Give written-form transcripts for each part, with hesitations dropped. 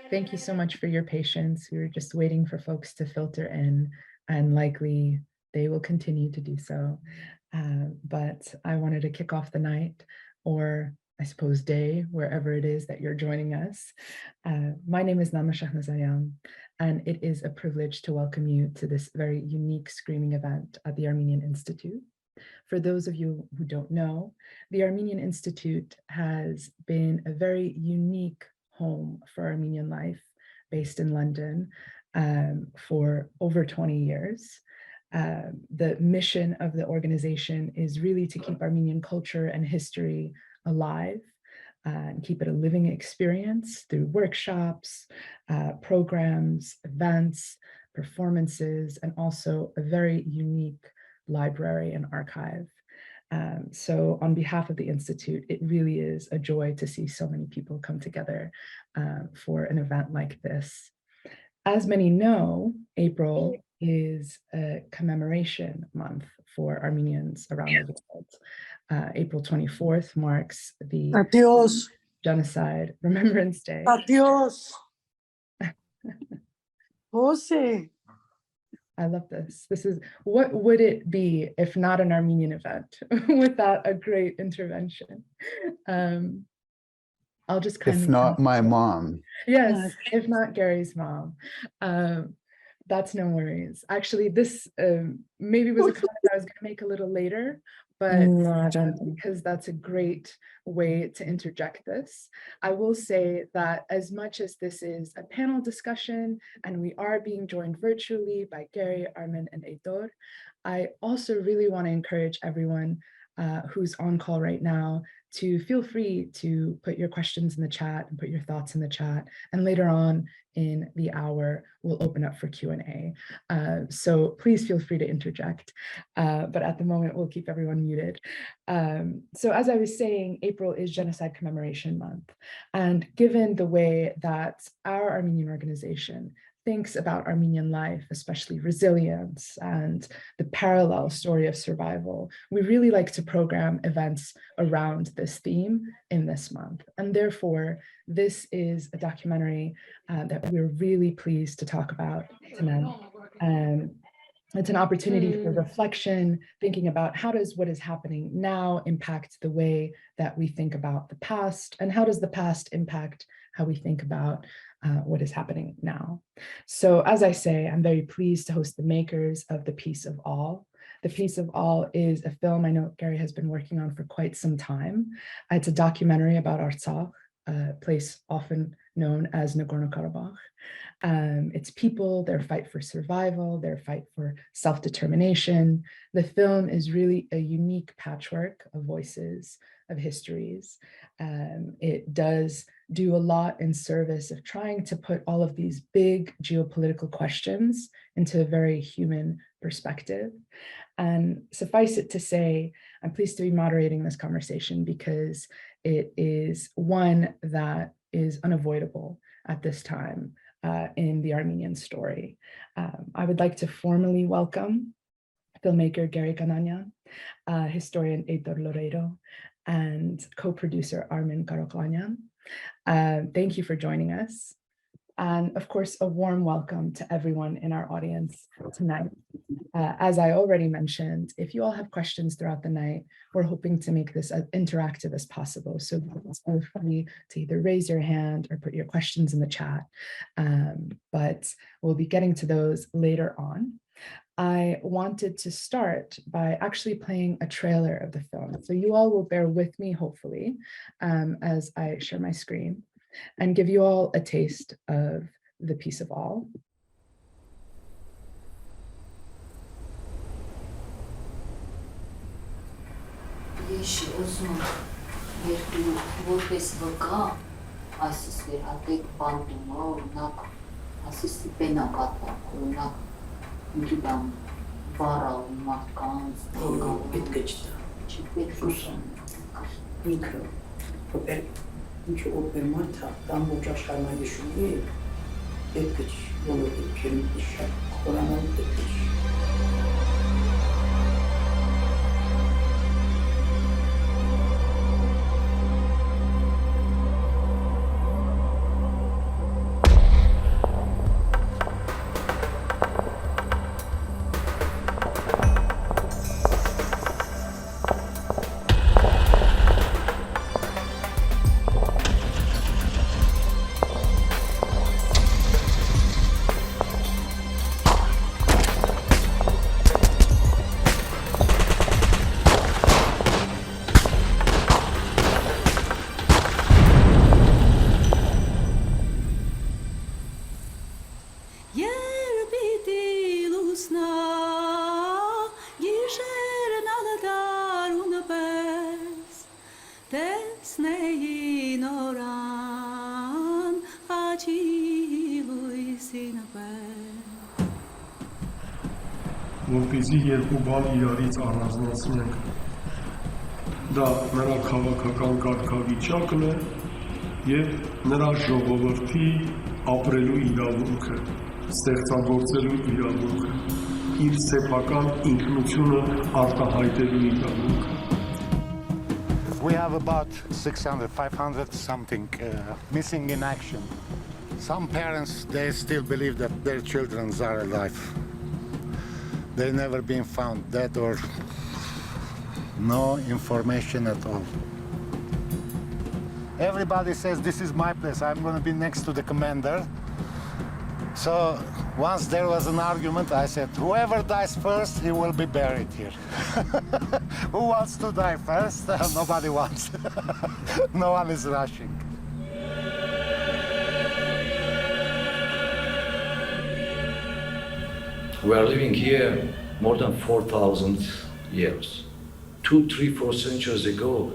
Thank you so much for your patience. We were just waiting for folks to filter in, and likely they will continue to do so. But I wanted to kick off the night, or I suppose day, wherever it is that you're joining us. My name is Nama Shahnazayam, and it is a privilege to welcome you to this very unique screening event at the Armenian Institute. For those of you who don't know, the Armenian Institute has been a very unique home for Armenian life based in London for over 20 years. The mission of the organization is really to keep Armenian culture and history alive and keep it a living experience through workshops, programs, events, performances, and also a very unique library and archive. So on behalf of the Institute, it really is a joy to see so many people come together for an event like this. As many know, April is a commemoration month for Armenians around the world. April 24th marks the Genocide Remembrance Day. Adios. Jose. I love this. This is, what would it be if not an Armenian event without a great intervention? I'll just kind of— If not my mom. Yes, if not Gary's mom. That's no worries. Actually, this maybe was a comment I was going to make a little later, but because that's a great way to interject this. I will say that as much as this is a panel discussion and we are being joined virtually by Gary, Armen, and Heitor, I also really want to encourage everyone who's on call right now to feel free to put your questions in the chat and put your thoughts in the chat. And later on in the hour, we'll open up for Q&A. So please feel free to interject. But at the moment, we'll keep everyone muted. So as I was saying, April is Genocide Commemoration Month. And given the way that our Armenian organization thinks about Armenian life, especially resilience and the parallel story of survival, we really like to program events around this theme in this month. And therefore, this is a documentary that we're really pleased to talk about tonight. It's an opportunity for reflection, thinking about how does what is happening now impact the way that we think about the past, and how does the past impact how we think about what is happening now. So as I say, I'm very pleased to host the makers of The Peace of All. The Peace of All is a film I know Gary has been working on for quite some time. It's a documentary about Artsakh, a place often known as Nagorno Karabakh. It's people, their fight for survival, their fight for self-determination. The film is really a unique patchwork of voices, of histories. It does do a lot in service of trying to put all of these big geopolitical questions into a very human perspective. And suffice it to say, I'm pleased to be moderating this conversation because it is one that is unavoidable at this time in the Armenian story. I would like to formally welcome filmmaker Gary Gananian, historian Heitor Loureiro, and co-producer Armen Karaoghlanian. Thank you for joining us. And of course, a warm welcome to everyone in our audience tonight. As I already mentioned, if you all have questions throughout the night, we're hoping to make this as interactive as possible. So feel free to either raise your hand or put your questions in the chat. But we'll be getting to those later on. I wanted to start by actually playing a trailer of the film. So you all will bear with me, hopefully, as I share my screen and give you all a taste of The Peace of All. Snehi noran aci luisinabe. Որպեսզի երկու բան իրարից առանձնացնենք։ Դա նրա քաղաքական կարգավիճակն է եւ նրա ժողովրդի ապրելու իրավունքը, ստեղծագործելու իրավունքը, իր սեփական ինքնությունը արտահայտելու իրավունքը։ We have about 600, 500 something missing in action. Some parents, they still believe that their children are alive. They've never been found dead or no information at all. Everybody says, this is my place, I'm going to be next to the commander. So once there was an argument, I said, whoever dies first, he will be buried here. Who wants to die first? Nobody wants. No one is rushing. We are living here more than 4,000 years. 2, 3, 4 centuries ago,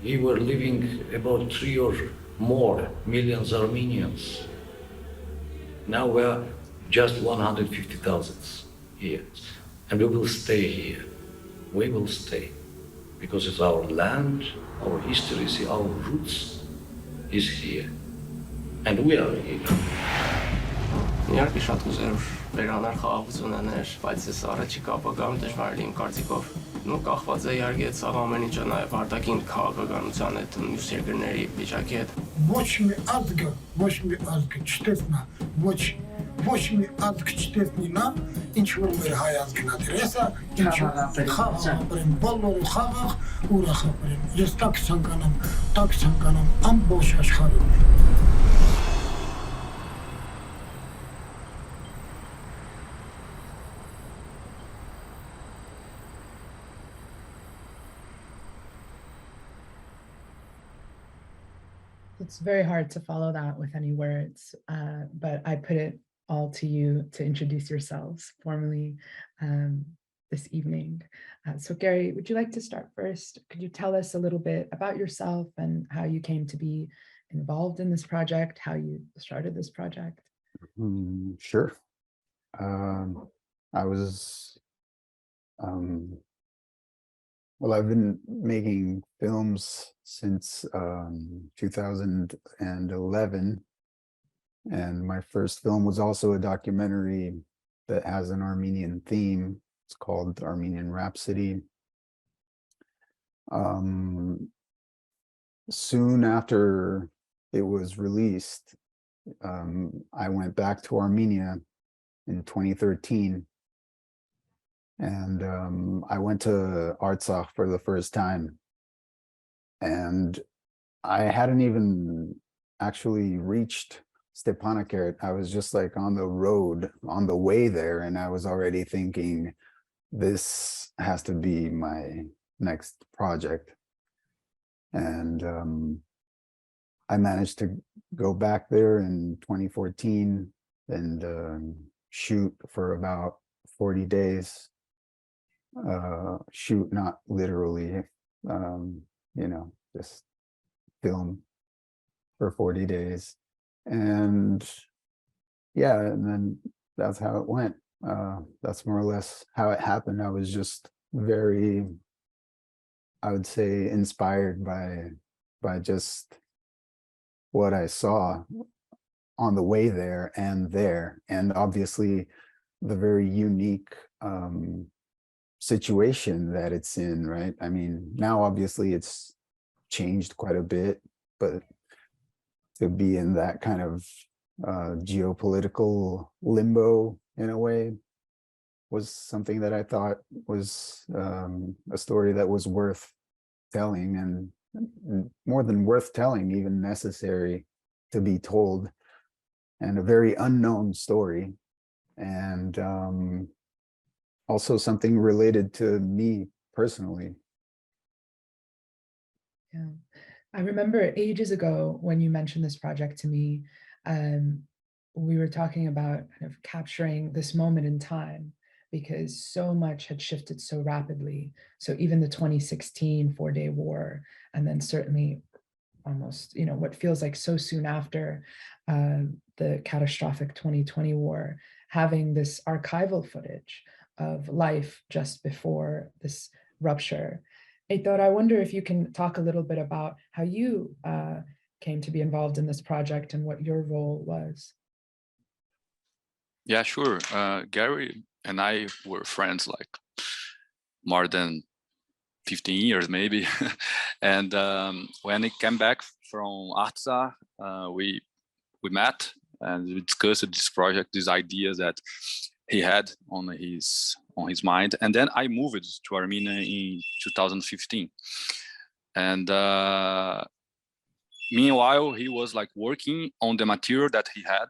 we were living about 3 or more millions Armenians. Now we are just 150,000 here. And we will stay here. We will stay. Because it's our land, our history, our roots is here. And we are here. Իհարկե շատ ուզեր վերանալ խաղաղություն աներ, բայց այս առաջիկա ապագայում դժվար է իմ կարծիքով։ Ու կախված է իհարկե սա ամեն ինչը նաև արտաքին քաղաքականության հետ, մյուս երկրների վիճակի հետ։ Ոչ մի ազգը չտեսնա, ոչ մի ազգ չտեսնի նա, ինչ որ մեր հայ ազգն ա դեր, եսա ինչ խաղաղ ապրեմ, բոլորը խաղաղ ուրախ ապրեմ, ես տակ ցանկանամ ամբողջ աշխարհում։ It's very hard to follow that with any words, but I put it all to you to introduce yourselves formally this evening. So Gary, would you like to start first? Could you tell us a little bit about yourself and how you came to be involved in this project, how you started this project? Sure. I was, well, I've been making films since 2011, and my first film was also a documentary that has an Armenian theme. It's called Armenian Rhapsody. Soon after it was released, I went back to Armenia in 2013. And I went to Artsakh for the first time. And I hadn't even actually reached Stepanakert. I was just like on the road, on the way there, and I was already thinking, this has to be my next project. And I managed to go back there in 2014 and shoot for about 40 days. Shoot, not literally, just film for 40 days. And yeah, and then that's how it went. That's more or less how it happened. I was just very, I would say, inspired by just what I saw on the way there, and obviously the very unique situation that it's in, right? I mean, now obviously it's changed quite a bit, but to be in that kind of geopolitical limbo in a way was something that I thought was a story that was worth telling, and more than worth telling, even necessary to be told, and a very unknown story, and also something related to me personally. Yeah, I remember ages ago when you mentioned this project to me, we were talking about kind of capturing this moment in time, because so much had shifted so rapidly. So even the 2016 4-day war, and then certainly almost, what feels like so soon after the catastrophic 2020 war, having this archival footage of life just before this rupture. Heitor, I wonder if you can talk a little bit about how you came to be involved in this project and what your role was. Yeah, sure. Gary and I were friends like more than 15 years maybe. And when he came back from Artsakh, we met and we discussed this project, these ideas that he had on his mind. And then I moved to Armenia in 2015. And meanwhile, he was like working on the material that he had,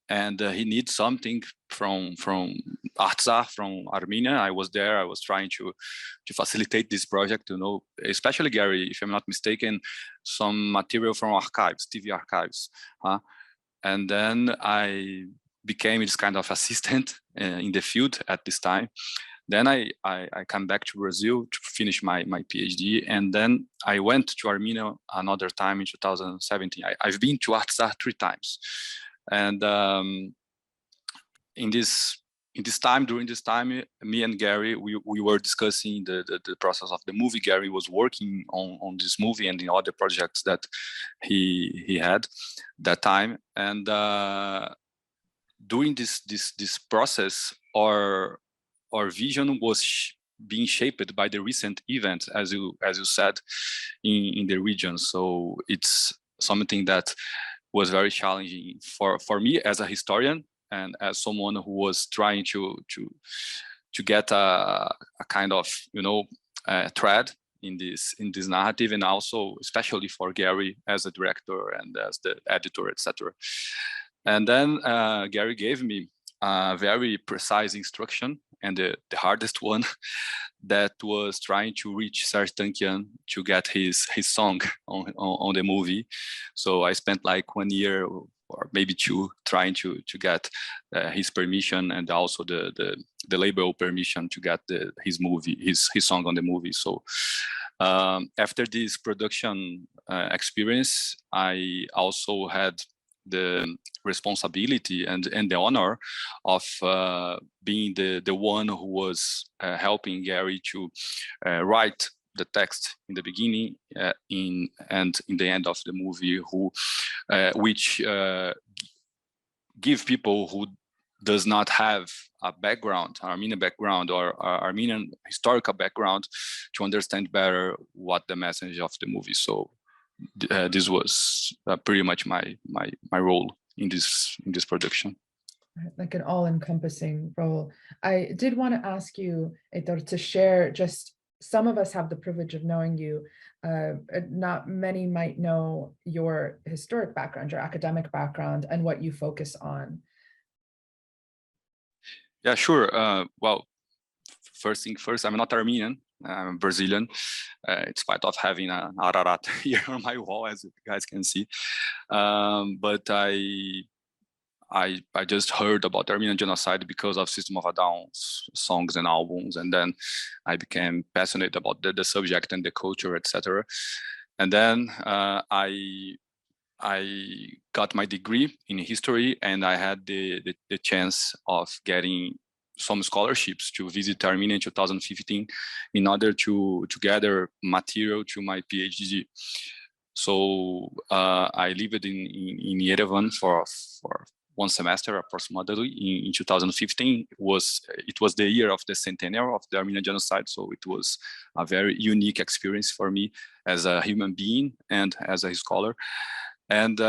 and he needs something from Artsakh, from Armenia. I was there. I was trying to facilitate this project, especially Gary, if I'm not mistaken, some material from archives, TV archives. And then I became this kind of assistant in the field at this time. Then I came back to Brazil to finish my PhD, and then I went to Armenia another time in 2017. I've been to Artsakh 3 times. And during this time, me and Gary, we were discussing the process of the movie. Gary was working on this movie and the other projects that he had that time. And during this process, our vision was being shaped by the recent events, as you said, in the region. So it's something that was very challenging for me as a historian and as someone who was trying to get a kind of thread in this narrative, and also especially for Gary as a director and as the editor, etc. And then Gary gave me a very precise instruction, and the hardest one, that was trying to reach Serj Tankian to get his song on the movie. So I spent like 1 year or maybe 2 trying to get his permission, and also the label permission to get his song on the movie. So after this production experience, I also had the responsibility and the honor of being the one who was helping Gary to write the text in the beginning and in the end of the movie, which give people who does not have a background, Armenian background or Armenian historical background, to understand better what the message of the movie. So this was pretty much my role in this production. Like an all-encompassing role. I did want to ask you, Heitor, to share, just some of us have the privilege of knowing you. Not many might know your historic background, your academic background, and what you focus on. Yeah, sure. Well, first thing first, I'm not Armenian. I'm Brazilian, in spite of having an Ararat here on my wall, as you guys can see. But I just heard about the Armenian Genocide because of System of a Down's songs and albums, and then I became passionate about the subject and the culture, etc. And then I got my degree in history, and I had the chance of getting some scholarships to visit Armenia in 2015 in order to gather material to my PhD. So I lived in Yerevan for 1 semester approximately in 2015. It was the year of the centenary of the Armenian Genocide, so it was a very unique experience for me as a human being and as a scholar. And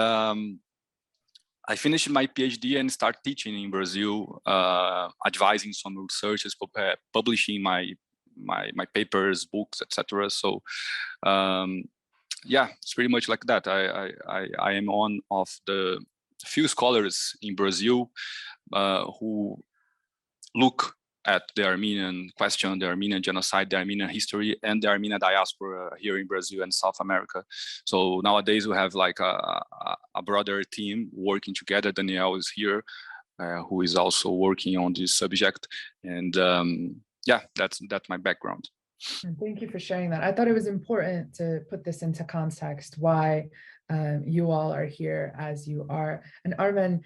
I finished my PhD and started teaching in Brazil, advising some researchers, publishing my papers, books, etc. So yeah, it's pretty much like that. I am one of the few scholars in Brazil who look at the Armenian question, the Armenian genocide, the Armenian history, and the Armenian diaspora here in Brazil and South America. So nowadays we have like a broader team working together. Daniel is here, who is also working on this subject. And yeah, that's my background. And thank you for sharing that. I thought it was important to put this into context, why you all are here as you are. And Armen,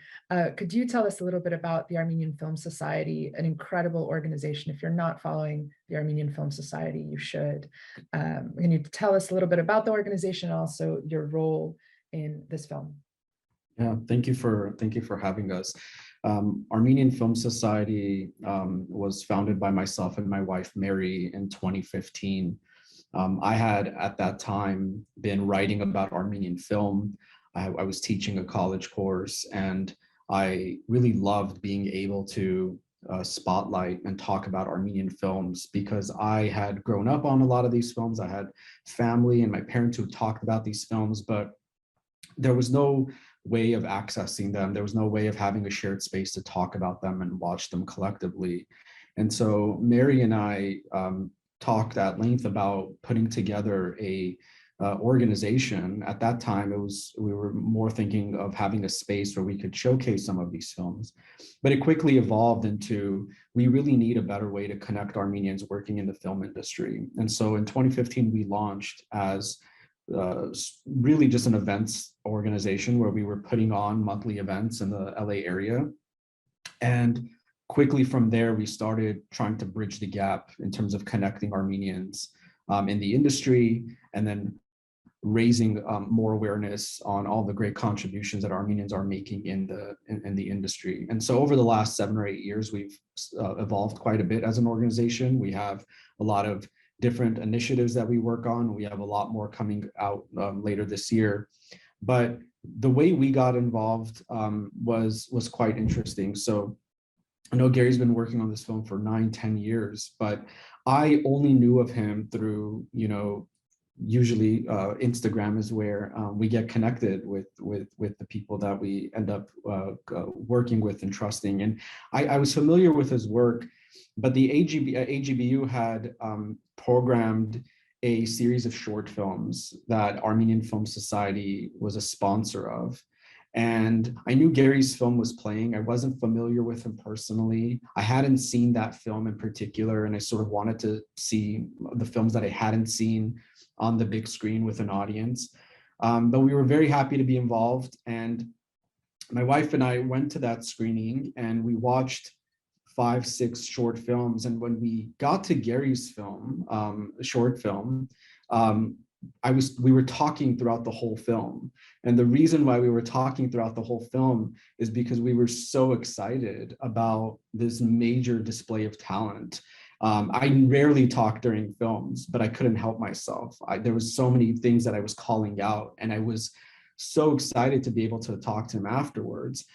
could you tell us a little bit about the Armenian Film Society, an incredible organization? If you're not following the Armenian Film Society, you should. Can you tell us a little bit about the organization and also your role in this film? Yeah, thank you for having us. Armenian Film Society was founded by myself and my wife, Mary, in 2015. I had at that time been writing about Armenian film. I was teaching a college course, and I really loved being able to spotlight and talk about Armenian films because I had grown up on a lot of these films. I had family and my parents who talked about these films, but there was no way of accessing them. There was no way of having a shared space to talk about them and watch them collectively. And so Mary and I talked at length about putting together a organization. At that time, we were more thinking of having a space where we could showcase some of these films, but it quickly evolved into, we really need a better way to connect Armenians working in the film industry. And so in 2015, we launched as really just an events organization where we were putting on monthly events in the LA area. And quickly from there, we started trying to bridge the gap in terms of connecting Armenians in the industry, and then raising more awareness on all the great contributions that Armenians are making in the industry. And so over the last 7 or 8 years, we've evolved quite a bit as an organization. We have a lot of different initiatives that we work on. We have a lot more coming out later this year. But the way we got involved was quite interesting. So I know Gary's been working on this film for 9-10 years, but I only knew of him through, usually Instagram is where we get connected with the people that we end up working with and trusting. And I was familiar with his work, but the AGBU had programmed a series of short films that Armenian Film Society was a sponsor of. And I knew Gary's film was playing. I wasn't familiar with him personally. I hadn't seen that film in particular, and I sort of wanted to see the films that I hadn't seen on the big screen with an audience. But we were very happy to be involved. And my wife and I went to that screening and we watched 5-6 short films. And when we got to Gary's film, short film, we were talking throughout the whole film. And the reason why we were talking throughout the whole film is because we were so excited about this major display of talent. I rarely talk during films, but I couldn't help myself. There was so many things that I was calling out, and I was so excited to be able to talk to him afterwards.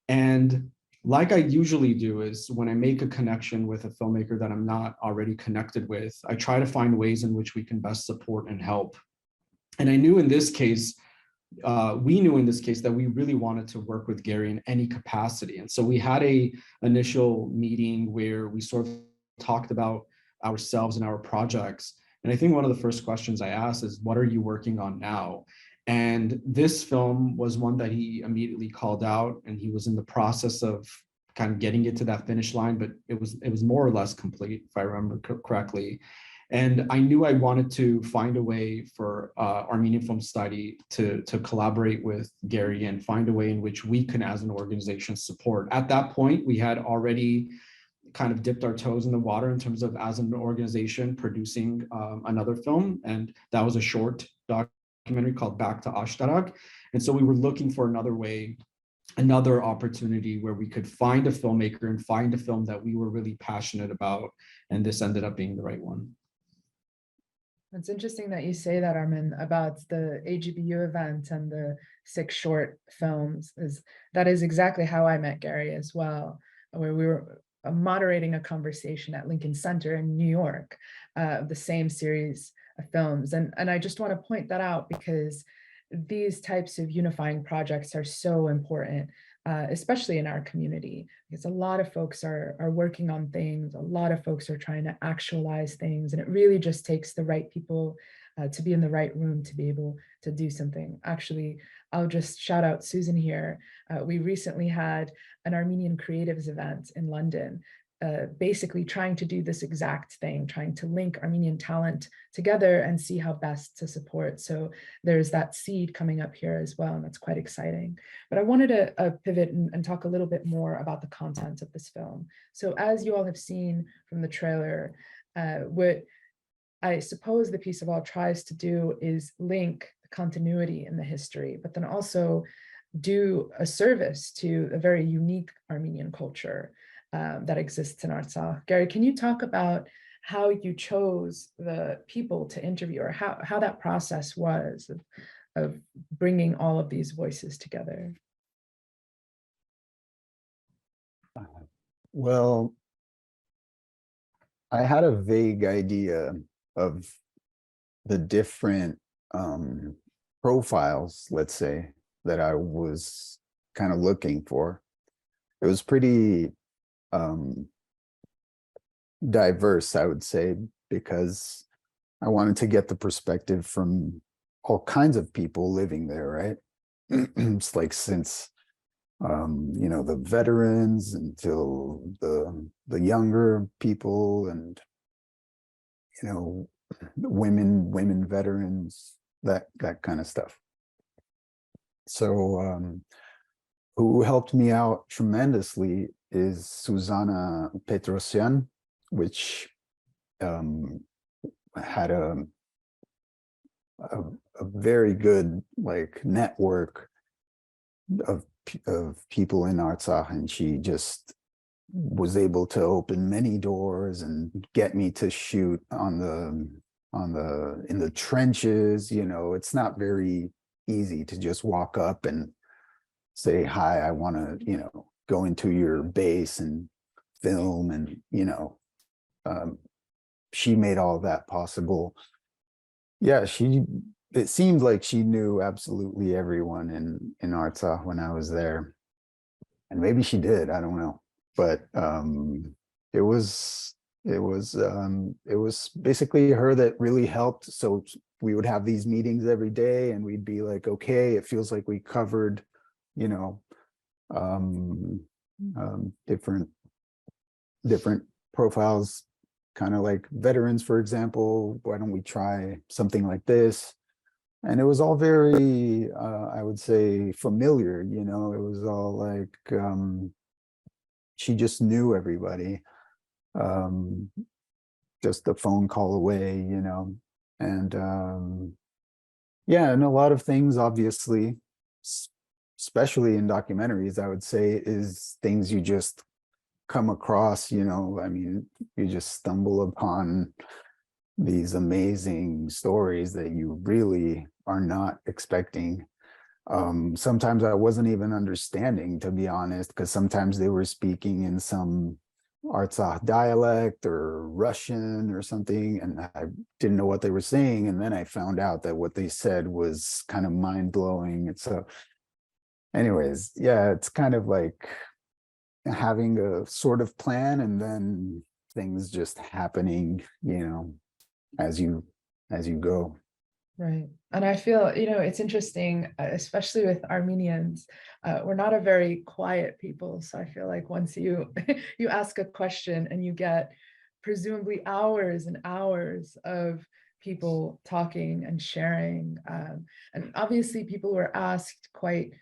And like I usually do is when I make a connection with a filmmaker that I'm not already connected with, I try to find ways in which we can best support and help. And I knew in this case, we knew in this case that we really wanted to work with Gary in any capacity. And so we had a initial meeting where we sort of talked about ourselves and our projects. And I think one of the first questions I asked is, what are you working on now? And this film was one that he immediately called out, and he was in the process of kind of getting it to that finish line, but it was more or less complete, if I remember correctly. And I knew I wanted to find a way for Armenian Film Society to collaborate with Gary and find a way in which we can, as an organization, support. At that point, we had already kind of dipped our toes in the water in terms of, as an organization, producing another film, and that was a short documentary called Back to Ashtarak. And so we were looking for another way, another opportunity where we could find a filmmaker and find a film that we were really passionate about, and this ended up being the right one. It's interesting that you say that, Armen, about the AGBU event and the 6 short films. That is exactly how I met Gary as well, where we were moderating a conversation at Lincoln Center in New York of the same series of films. And I just want to point that out because these types of unifying projects are so important, especially in our community, because a lot of folks are working on things, a lot of folks are trying to actualize things, and it really just takes the right people to be in the right room to be able to do something. Actually, I'll just shout out Susan here. We recently had an Armenian Creatives event in London, basically trying to do this exact thing, trying to link Armenian talent together and see how best to support. So there's that seed coming up here as well, and that's quite exciting. But I wanted to pivot and talk a little bit more about the content of this film. So as you all have seen from the trailer, what I suppose the piece of all tries to do is link the continuity in the history, but then also do a service to a very unique Armenian culture that exists in Artsakh. Gary, can you talk about how you chose the people to interview, or how that process was of bringing all of these voices together? Well, I had a vague idea of the different profiles, let's say, that I was kind of looking for. It was pretty diverse, I would say, because I wanted to get the perspective from all kinds of people living there, right? It's like since you know, the veterans until the younger people, and you know, women veterans, that kind of stuff. So who helped me out tremendously is Susanna Petrosyan, which had a very good like network of people in Artsakh, and she just was able to open many doors and get me to shoot in the trenches. You know, it's not very easy to just walk up and say, hi, I want to, you know, go into your base and film, and you know, she made all of that possible. Yeah, it seemed like she knew absolutely everyone in Artsakh when I was there, and maybe she did, I don't know, but it was basically her that really helped. So we would have these meetings every day, and we'd be like, okay, it feels like we covered, you know, different profiles, kind of like veterans, for example. Why don't we try something like this? And it was all very, I would say, familiar, you know. It was all like, she just knew everybody, just a phone call away, you know. And yeah, and a lot of things, obviously, especially in documentaries, I would say, is things you just come across, you know. I mean, you just stumble upon these amazing stories that you really are not expecting. Sometimes I wasn't even understanding, to be honest, because sometimes they were speaking in some Artsakh dialect or Russian or something, and I didn't know what they were saying. And then I found out that what they said was kind of mind-blowing. And so anyways, yeah, it's kind of like having a sort of plan and then things just happening, you know, as you go. Right. And I feel, you know, it's interesting, especially with Armenians, we're not a very quiet people. So I feel like once you you ask a question and you get presumably hours and hours of people talking and sharing, and obviously people were asked quite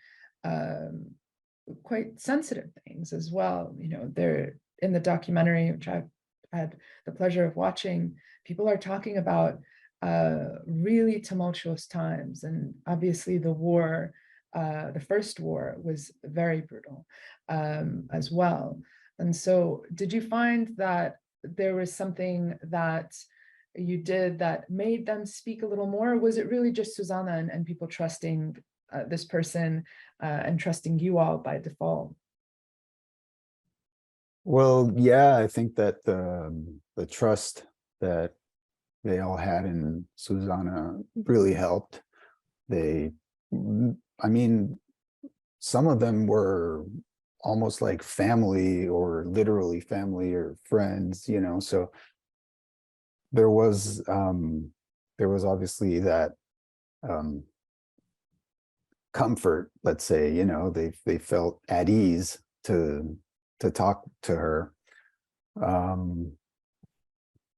sensitive things as well. You know, they're in the documentary, which I've had the pleasure of watching, people are talking about really tumultuous times. And obviously the war, the first war, was very brutal as well. And so did you find that there was something that you did that made them speak a little more? Or was it really just Susanna and people trusting this person and trusting you all by default? Well, yeah, I think that the trust that they all had in Susanna really helped. I mean, some of them were almost like family, or literally family or friends, you know. So there was obviously that comfort, let's say, you know. They felt at ease to talk to her.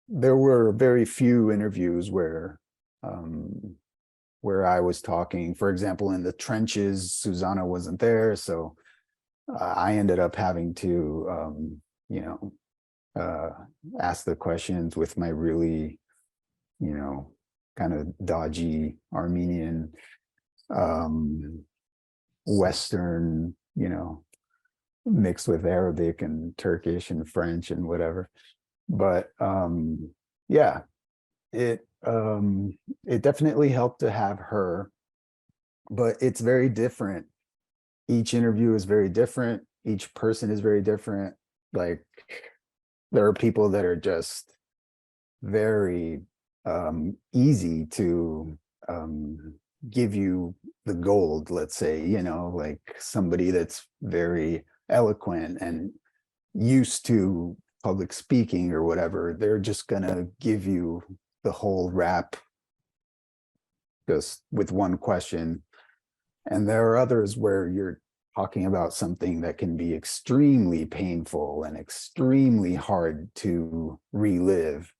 there were very few interviews where I was talking. For example, in the trenches, Susanna wasn't there, so I ended up having to, you know, ask the questions with my really, you know, kind of dodgy Armenian, Western, you know, mixed with Arabic and Turkish and French and whatever. But yeah, it definitely helped to have her, but it's very different. Each interview is very different. Each person is very different. Like, there are people that are just very easy to give you the gold, let's say, you know, like somebody that's very eloquent and used to public speaking or whatever. They're just gonna give you the whole rap just with one question. And there are others where you're talking about something that can be extremely painful and extremely hard to relive,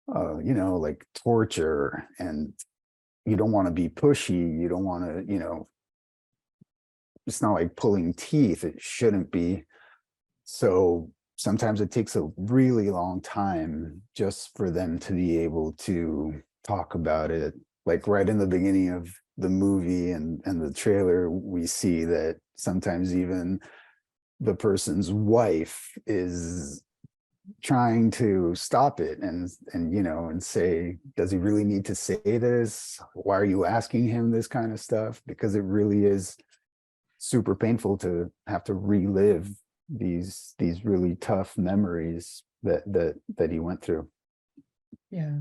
you know, like torture, and you don't want to be pushy. You don't want to, you know, it's not like pulling teeth. It shouldn't be. So sometimes it takes a really long time just for them to be able to talk about it. Like right in the beginning of the movie and the trailer, we see that sometimes even the person's wife is trying to stop it and you know, and say, does he really need to say this? Why are you asking him this kind of stuff? Because it really is super painful to have to relive these really tough memories that he went through. Yeah.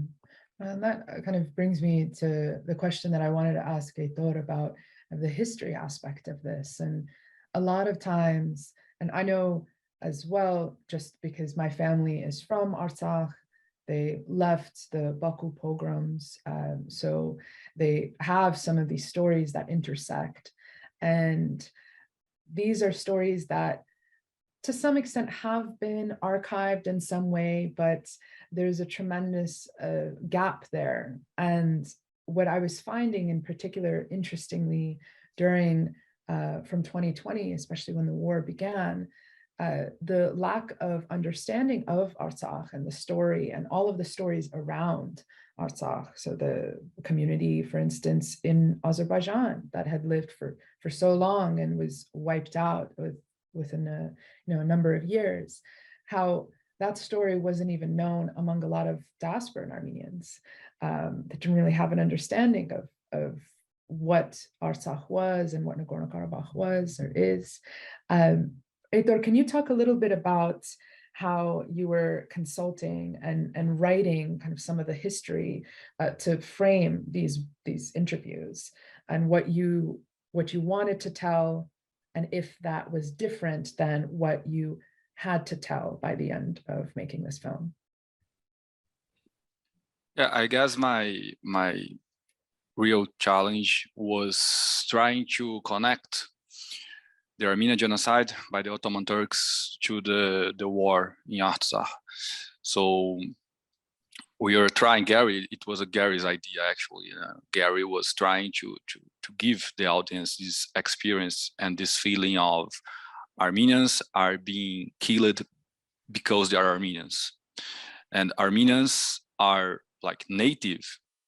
And that kind of brings me to the question that I wanted to ask Heitor about the history aspect of this. And a lot of times, and I know as well, just because my family is from Artsakh, they left the Baku pogroms. So they have some of these stories that intersect. And these are stories that to some extent have been archived in some way, but there's a tremendous gap there. And what I was finding in particular, interestingly, during from 2020, especially when the war began, the lack of understanding of Artsakh and the story and all of the stories around Artsakh. So the community, for instance, in Azerbaijan that had lived for so long and was wiped out within a number of years, how that story wasn't even known among a lot of diasporan Armenians that didn't really have an understanding of what Artsakh was and what Nagorno Karabakh was or is. Heitor, can you talk a little bit about how you were consulting and writing kind of some of the history to frame these interviews and what you wanted to tell, and if that was different than what you had to tell by the end of making this film? Yeah, I guess my real challenge was trying to connect the Armenian genocide by the Ottoman Turks to the war in Artsakh. So we were trying, it was Gary's idea actually. Gary was trying to give the audience this experience and this feeling of Armenians are being killed because they are Armenians. And Armenians are like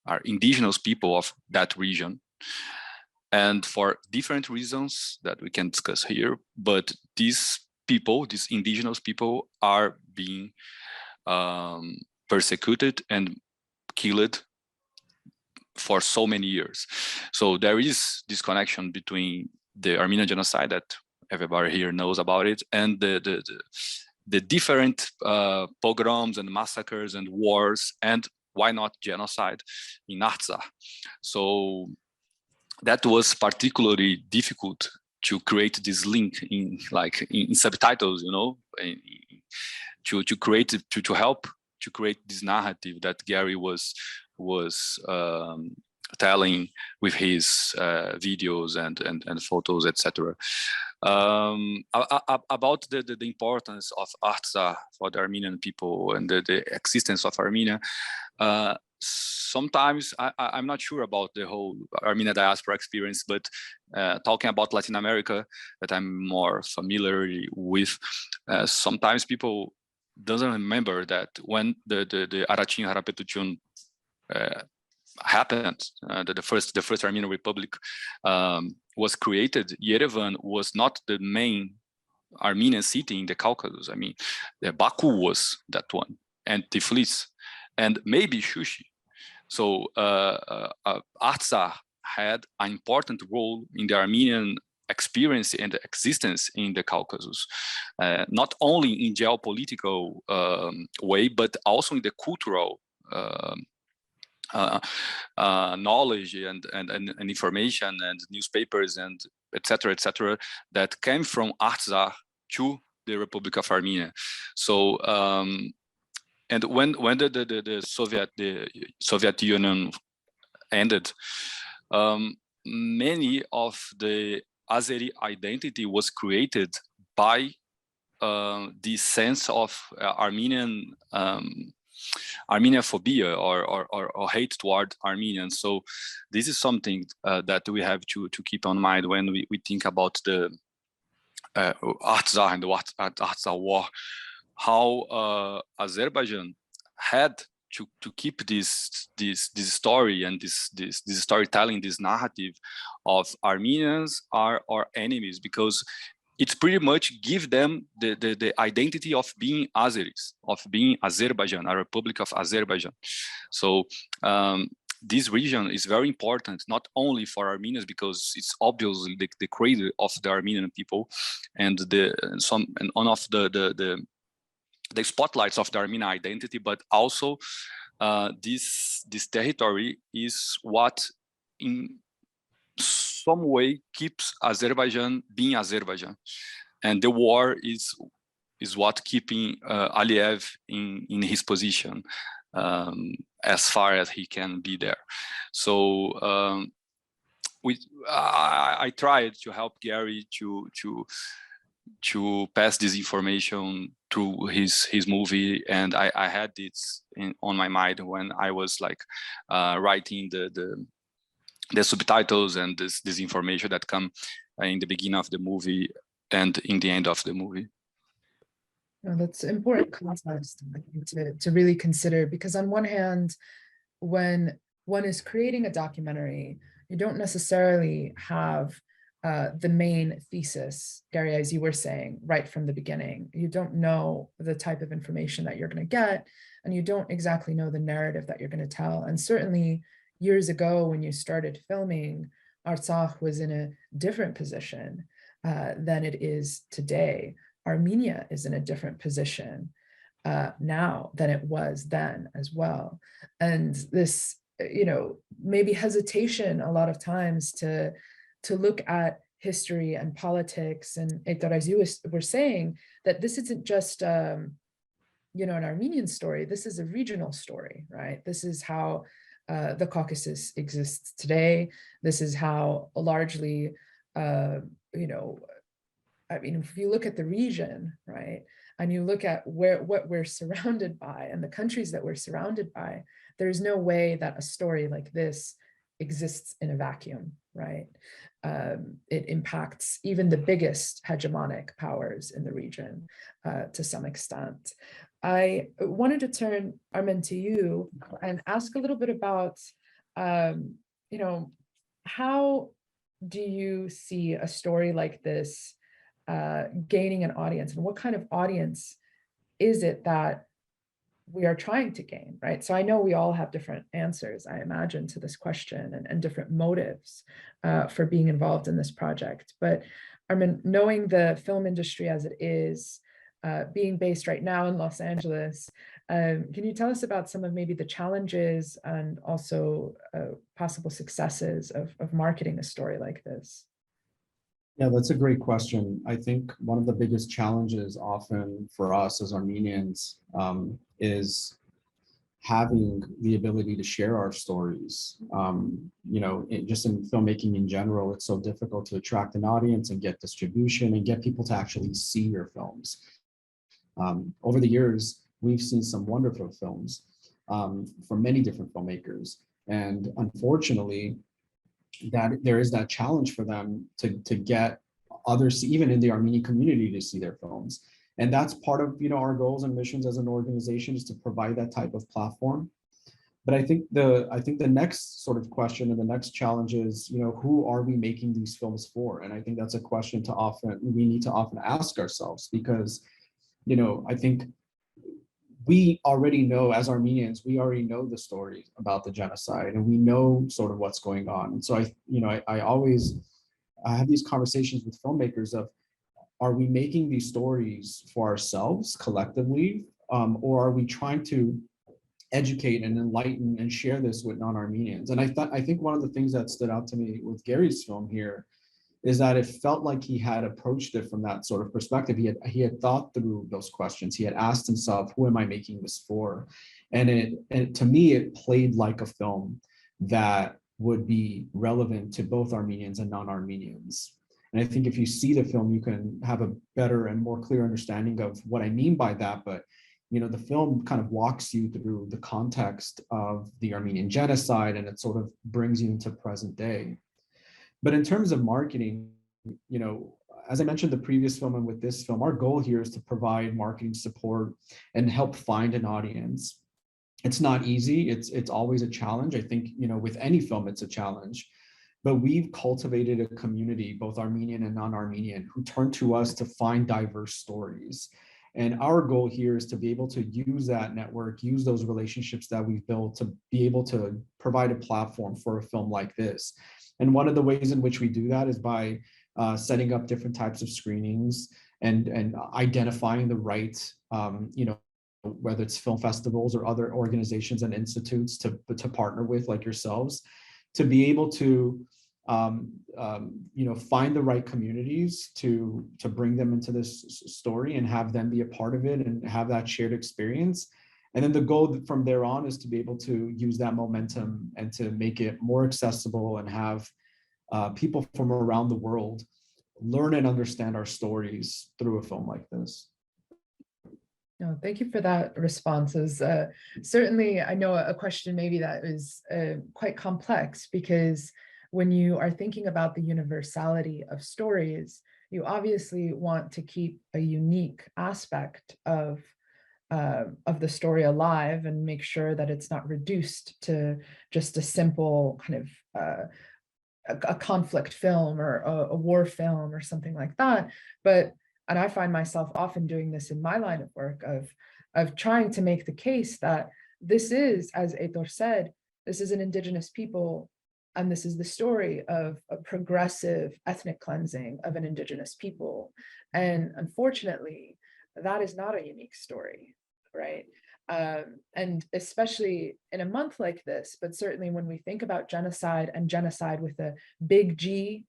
are indigenous people of that region. And for different reasons that we can discuss here, but these people, these indigenous people, are being persecuted and killed for so many years. So there is this connection between the Armenian genocide that everybody here knows about it, and the different pogroms and massacres and wars, and why not genocide in Artsakh. So that was particularly difficult to create this link in subtitles, you know, to create to help to create this narrative that Gary was telling with his videos and photos, etc. About the importance of Artsakh for the Armenian people and the existence of Armenia, sometimes I'm not sure about the whole Armenian diaspora experience, but talking about Latin America, that I'm more familiar with, sometimes people doesn't remember that when the Arachin Harapetuchun happened, the first Armenian Republic was created, Yerevan was not the main Armenian city in the Caucasus. I mean, Baku was that one, and Tiflis, and maybe Shushi. So Artsakh had an important role in the Armenian experience and existence in the Caucasus, not only in geopolitical way, but also in the cultural knowledge and information and newspapers and etc. that came from Artsakh to the Republic of Armenia. So and when the Soviet Union ended, many of the Azeri identity was created by this sense of Armenian phobia or hate toward Armenians. So this is something that we have to keep in mind when we think about the Artsakh and the Artsakh war, how Azerbaijan had to keep this story and this storytelling, this narrative of Armenians are our enemies, because it's pretty much give them the identity of being Azeris, of being Azerbaijan, a Republic of Azerbaijan. So this region is very important, not only for Armenians, because it's obviously the cradle of the Armenian people and one of the spotlights of the Armenian identity, but also this territory is what in some way keeps Azerbaijan being Azerbaijan, and the war is what keeping Aliyev in his position as far as he can be there. So I tried to help Gary to pass this information through his movie, and I had it on my mind when I was like writing the subtitles and this information that come in the beginning of the movie and in the end of the movie. No, that's important context to really consider, because on one hand, when one is creating a documentary, you don't necessarily have the main thesis, Gary, as you were saying, right from the beginning. You don't know the type of information that you're going to get, and you don't exactly know the narrative that you're going to tell. And certainly years ago, when you started filming, Artsakh was in a different position than it is today. Armenia is in a different position now than it was then as well. And this, maybe hesitation a lot of times to look at history and politics, and Heitor, as you were saying, that this isn't just an Armenian story. This is a regional story, right? This is how the Caucasus exists today. This is how largely, if you look at the region, right, and you look at what we're surrounded by and the countries that we're surrounded by, there's no way that a story like this exists in a vacuum, right? It impacts even the biggest hegemonic powers in the region to some extent. I wanted to turn, Armen, to you and ask a little bit about, how do you see a story like this gaining an audience, and what kind of audience is it that we are trying to gain, right? So I know we all have different answers, I imagine, to this question and different motives for being involved in this project. But Armen, knowing the film industry as it is, being based right now in Los Angeles, can you tell us about some of maybe the challenges and also possible successes of marketing a story like this? Yeah, that's a great question. I think one of the biggest challenges often for us as Armenians is having the ability to share our stories. Just in filmmaking in general, it's so difficult to attract an audience and get distribution and get people to actually see your films. Over the years, we've seen some wonderful films from many different filmmakers. And unfortunately, that there is that challenge for them to get others, even in the Armenian community, to see their films. And that's part of our goals and missions as an organization, is to provide that type of platform. But I think the next sort of question and the next challenge is, who are we making these films for? And I think that's a question we need to often ask ourselves, because I think we already know, as Armenians, we already know the story about the genocide, and we know sort of what's going on. And so I have these conversations with filmmakers of, are we making these stories for ourselves collectively, or are we trying to educate and enlighten and share this with non-Armenians? And I think one of the things that stood out to me with Gary's film here is that it felt like he had approached it from that sort of perspective. He had thought through those questions. He had asked himself, who am I making this for? And to me, it played like a film that would be relevant to both Armenians and non-Armenians. And I think if you see the film, you can have a better and more clear understanding of what I mean by that. But the film kind of walks you through the context of the Armenian Genocide, and it sort of brings you into present day. But in terms of marketing, as I mentioned the previous film and with this film, our goal here is to provide marketing support and help find an audience. It's not easy. It's always a challenge. I think, with any film, it's a challenge. But we've cultivated a community, both Armenian and non-Armenian, who turn to us to find diverse stories. And our goal here is to be able to use that network, use those relationships that we've built to be able to provide a platform for a film like this. And one of the ways in which we do that is by setting up different types of screenings and identifying the right, whether it's film festivals or other organizations and institutes to partner with, like yourselves, to be able to find the right communities to bring them into this story and have them be a part of it and have that shared experience. And then the goal from there on is to be able to use that momentum and to make it more accessible and have people from around the world learn and understand our stories through a film like this. No, thank you for that responses. Certainly, I know a question maybe that is quite complex, because when you are thinking about the universality of stories, you obviously want to keep a unique aspect of the story alive and make sure that it's not reduced to just a simple kind of a conflict film or a war film or something like that. And I find myself often doing this in my line of work of trying to make the case that this is, as Heitor said, this is an indigenous people, and this is the story of a progressive ethnic cleansing of an indigenous people. And unfortunately, that is not a unique story, right? And especially in a month like this, but certainly when we think about genocide, and genocide with a big G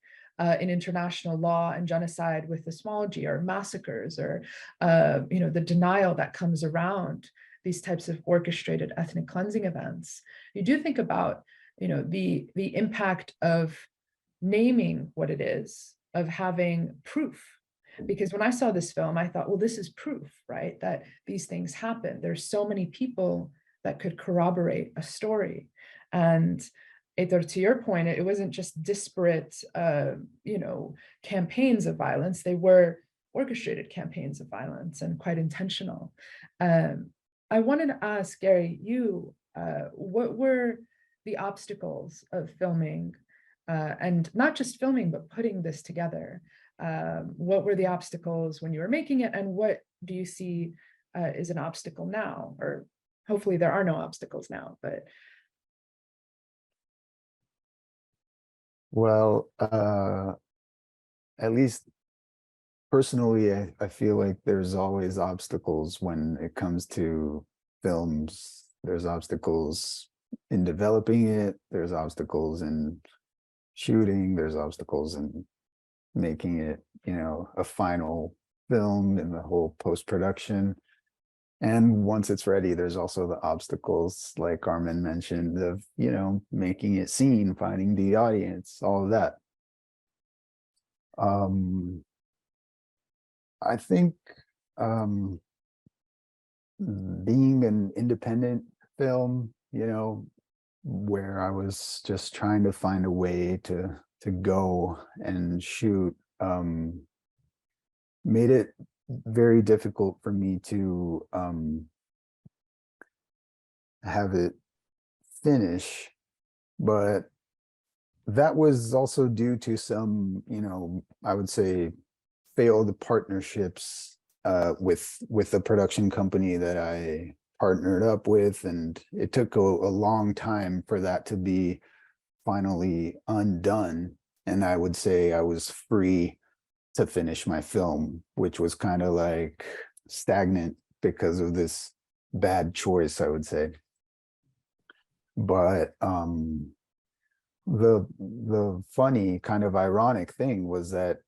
in international law, and genocide with a small g, or massacres, or the denial that comes around these types of orchestrated ethnic cleansing events, you do think about the impact of naming what it is, of having proof. Because when I saw this film, I thought, well, this is proof, right? That these things happen. There's so many people that could corroborate a story. And Heitor, to your point, it wasn't just disparate, campaigns of violence. They were orchestrated campaigns of violence, and quite intentional. I wanted to ask Gary, what were the obstacles of filming, and not just filming, but putting this together? What were the obstacles when you were making it, and what do you see is an obstacle now? Or hopefully there are no obstacles now, but. Well, at least personally, I feel like there's always obstacles when it comes to films. There's obstacles in developing it. There's obstacles in shooting. There's obstacles in making it, a final film in the whole post-production. And once it's ready, there's also the obstacles, like Armen mentioned, of, you know, making it seen, finding the audience, all of that. I think being an independent film, you know, where I was just trying to find a way to go and shoot, made it very difficult for me to have it finish. But that was also due to some, you know, I would say failed partnerships with the production company that I partnered up with, and it took a long time for that to be finally undone. And I would say I was free to finish my film, which was kind of like stagnant because of this bad choice, I would say. But the funny, kind of ironic thing was that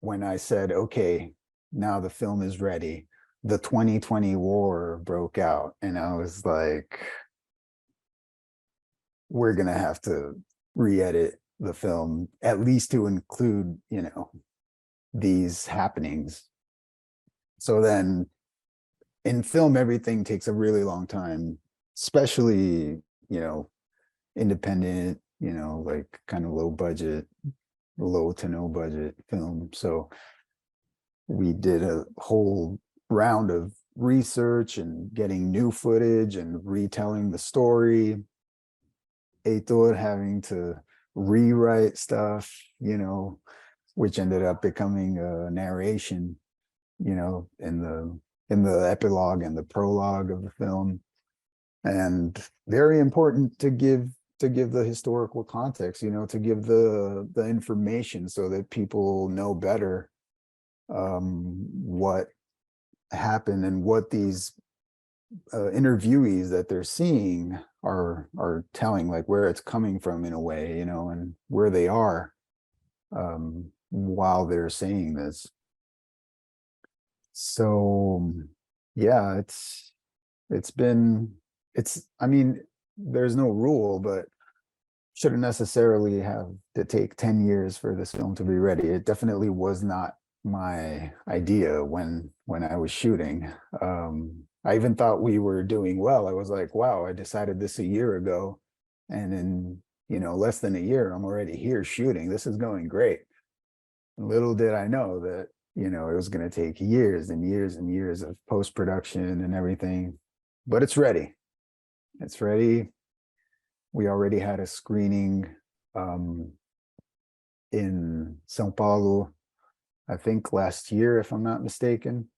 when I said, okay, now the film is ready, the 2020 war broke out, and I was like, we're gonna have to re-edit the film, at least to include, you know, these happenings. So then in film, everything takes a really long time, especially, you know, independent, you know, like kind of low budget, low to no budget film. So we did a whole round of research and getting new footage and retelling the story. Heitor having to rewrite stuff, you know, which ended up becoming a narration, you know, in the epilogue and the prologue of the film. And very important to give the historical context, you know, to give the information so that people know better what happened and what these interviewees that they're seeing are telling, like where it's coming from in a way, you know, and where they are while they're saying this. So yeah, I mean, there's no rule, but shouldn't necessarily have to take 10 years for this film to be ready. It definitely was not my idea when I was shooting. I even thought we were doing well. I was like, wow, I decided this a year ago, and in, you know, less than a year, I'm already here shooting. This is going great. Little did I know that, you know, it was going to take years and years and years of post-production and everything, but it's ready. It's ready. We already had a screening in São Paulo, I think last year, if I'm not mistaken.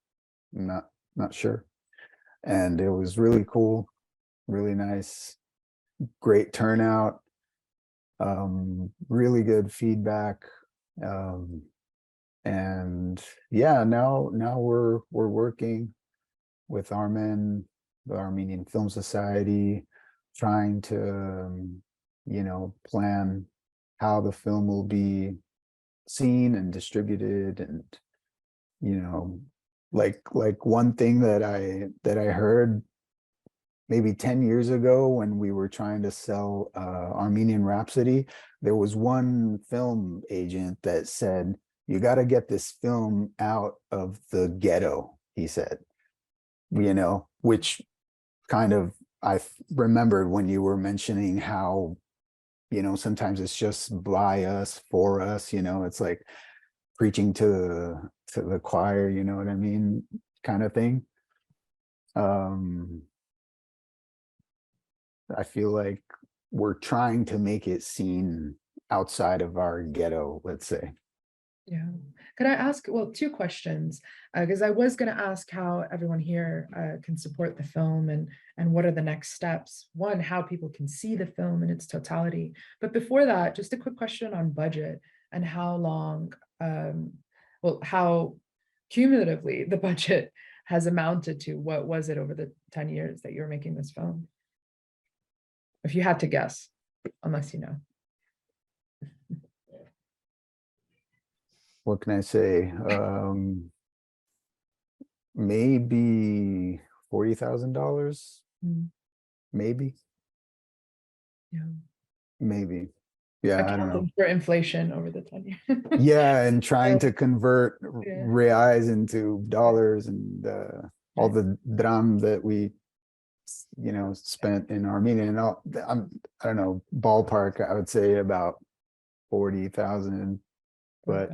I'm not sure. And it was really cool, really nice, great turnout, really good feedback. And yeah, now we're working with Armen, the Armenian Film Society, trying to, you know, plan how the film will be seen and distributed. And, you know, like one thing that I heard maybe 10 years ago when we were trying to sell Armenian Rhapsody, there was one film agent that said, you got to get this film out of the ghetto, he said, you know, which kind of, I remembered when you were mentioning how, you know, sometimes it's just by us, for us, you know, it's like preaching to the choir, you know what I mean, kind of thing. I feel like we're trying to make it seen outside of our ghetto, let's say. Yeah. Could I ask, well, two questions, because I was going to ask how everyone here can support the film and what are the next steps. One, how people can see the film in its totality. But before that, just a quick question on budget and how long, well, how cumulatively the budget has amounted to. What was it over the 10 years that you were making this film? If you had to guess, unless you know. What can I say? Maybe $40,000, maybe. Yeah. Maybe. Yeah, I don't know. Accounting for inflation over the 10 years. Yeah, and trying to convert Yeah. reais into dollars, and all the dram that we, spent in Armenia, and all. I don't know, ballpark, I would say about 40,000, but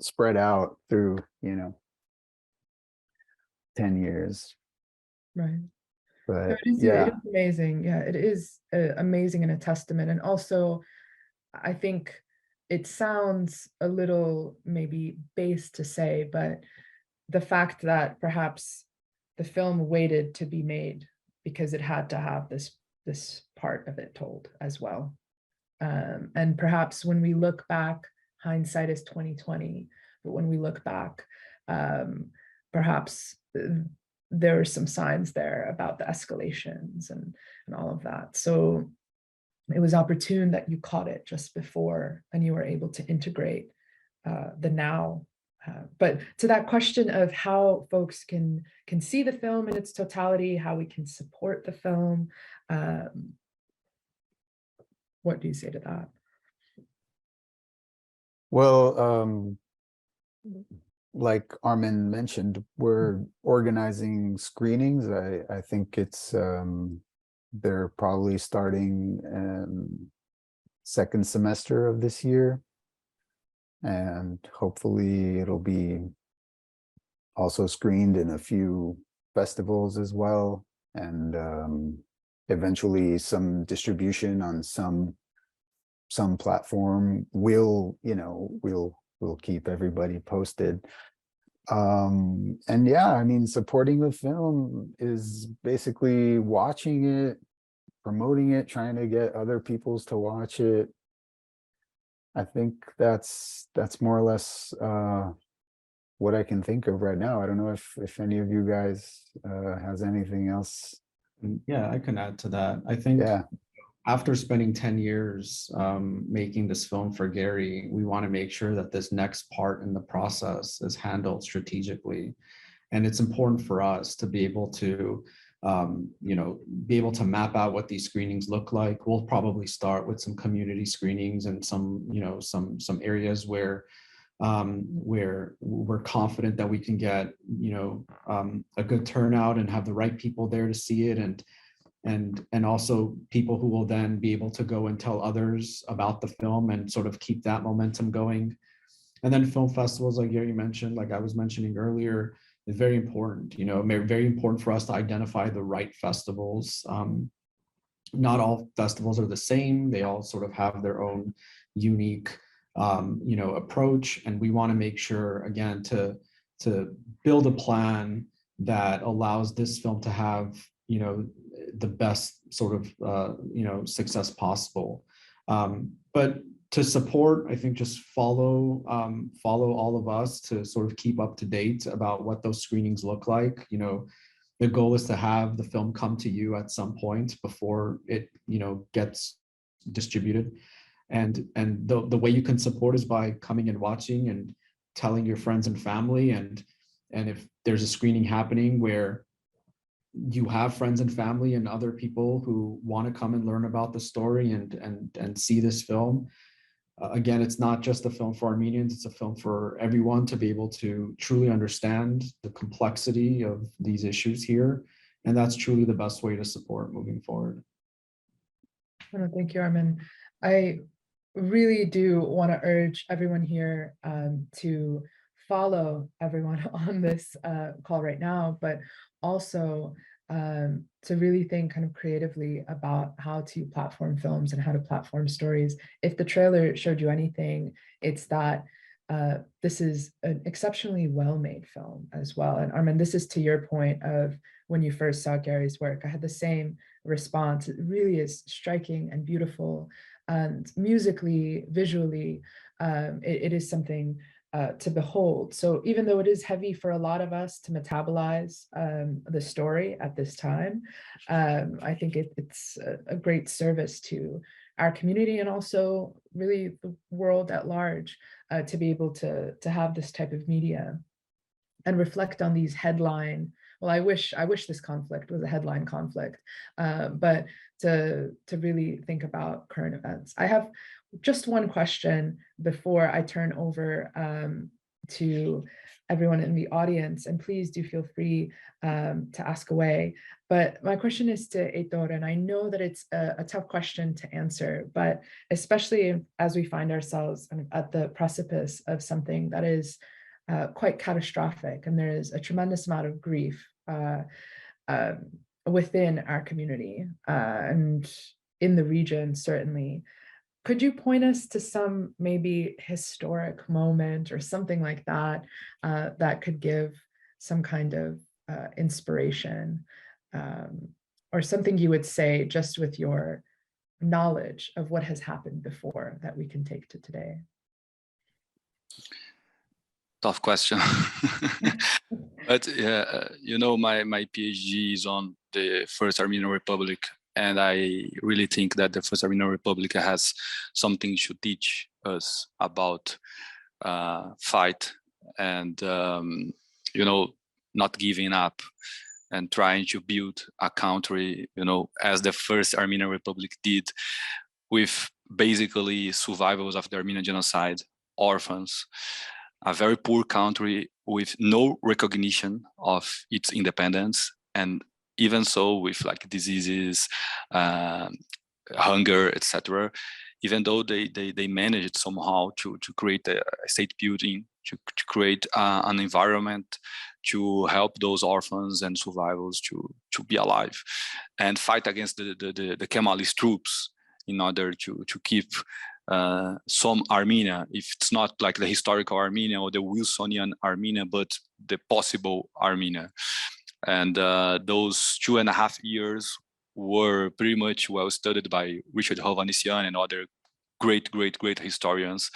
spread out through 10 years. Right. But No, it is amazing. Yeah, it is amazing and a testament. And also, I think it sounds a little maybe base to say, but the fact that perhaps the film waited to be made because it had to have this part of it told as well. And perhaps when we look back, hindsight is 2020, but when we look back, perhaps there are some signs there about the escalations and all of that. So it was opportune that you caught it just before and you were able to integrate the now. But to that question of how folks can see the film in its totality, how we can support the film, what do you say to that? Well, like Armen mentioned, we're organizing screenings. I think it's they're probably starting second semester of this year, and hopefully it'll be also screened in a few festivals as well, and eventually some distribution on some platform. We'll keep everybody posted. And yeah, I mean, supporting the film is basically watching it, promoting it, trying to get other peoples to watch it. I think that's more or less what I can think of right now. I don't know if any of you guys has anything else. Yeah, I can add to that. I think after spending 10 years making this film for Gary, we want to make sure that this next part in the process is handled strategically. And it's important for us to be able to map out what these screenings look like. We'll probably start with some community screenings and some areas where we're confident that we can get a good turnout and have the right people there to see it, and also people who will then be able to go and tell others about the film and sort of keep that momentum going. And then film festivals, like Gary mentioned, like I was mentioning earlier, is very important. Very important for us to identify the right festivals. Not all festivals are the same. They all sort of have their own unique approach, and we want to make sure, again, to build a plan that allows this film to have the best sort of success possible. But to support, I think just follow all of us to sort of keep up to date about what those screenings look like. The goal is to have the film come to you at some point before it gets distributed. And the way you can support is by coming and watching and telling your friends and family. And if there's a screening happening where you have friends and family and other people who want to come and learn about the story and see this film, again, it's not just a film for Armenians, it's a film for everyone to be able to truly understand the complexity of these issues here. And that's truly the best way to support moving forward. Thank you, Armen. I really do want to urge everyone here to follow everyone on this call right now, but also to really think kind of creatively about how to platform films and how to platform stories. If the trailer showed you anything, it's that this is an exceptionally well-made film as well. And Armen, this is to your point of when you first saw Gary's work, I had the same response. It really is striking and beautiful, and musically, visually, it is something to behold. So even though it is heavy for a lot of us to metabolize the story at this time, I think it's a great service to our community and also really the world at large to be able to have this type of media and reflect on these headline well, I wish this conflict was a headline conflict, but to really think about current events. I have just one question before I turn over to everyone in the audience, and please do feel free to ask away. But my question is to Heitor, and I know that it's a tough question to answer, but especially as we find ourselves at the precipice of something that is quite catastrophic, and there is a tremendous amount of grief within our community and in the region, certainly. Could you point us to some maybe historic moment or something like that that could give some kind of inspiration, or something you would say just with your knowledge of what has happened before that we can take to today? Tough question. But you know, my PhD is on the First Armenian Republic, and I really think that the First Armenian Republic has something to teach us about fight and, you know, not giving up and trying to build a country, you know, as the First Armenian Republic did, with basically survivors of the Armenian Genocide, orphans, a very poor country with no recognition of its independence, and even so with like diseases, hunger, etc. Even though they managed somehow to create a state building, to create an environment to help those orphans and survivors to be alive and fight against the Kemalist troops in order to keep some Armenia, if it's not like the historical Armenia or the Wilsonian Armenia, but the possible Armenia. And those 2.5 years were pretty much well studied by Richard Hovhannisyan and other great historians.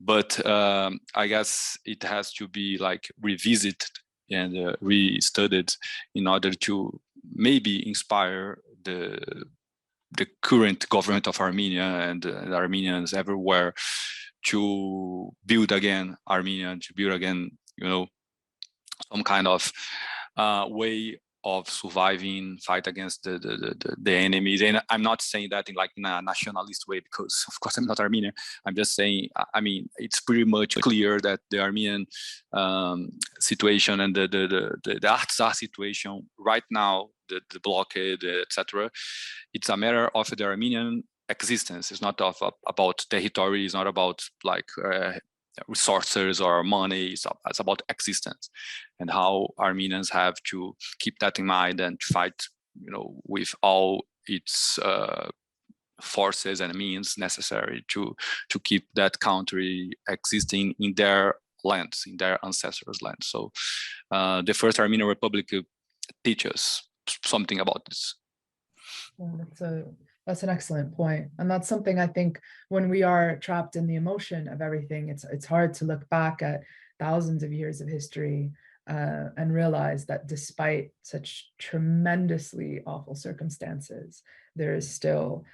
But I guess it has to be like revisited and re-studied in order to maybe inspire the current government of Armenia and the Armenians everywhere to build again Armenia, to build again, you know, some kind of way of surviving, fight against the enemies. And I'm not saying that in like a nationalist way, because of course I'm not Armenian. I'm just saying, I mean, it's pretty much clear that the Armenian situation and the Artsakh situation right now, the blockade, etc., it's a matter of the Armenian existence. It's not about territory. It's not about like resources or money. It's about existence, and how Armenians have to keep that in mind and fight, you know, with all its forces and means necessary to keep that country existing in their lands, in their ancestors' lands. So the First Armenian Republic teaches something about this. Yeah, that's an excellent point. And that's something I think when we are trapped in the emotion of everything, it's hard to look back at thousands of years of history and realize that despite such tremendously awful circumstances, there is still,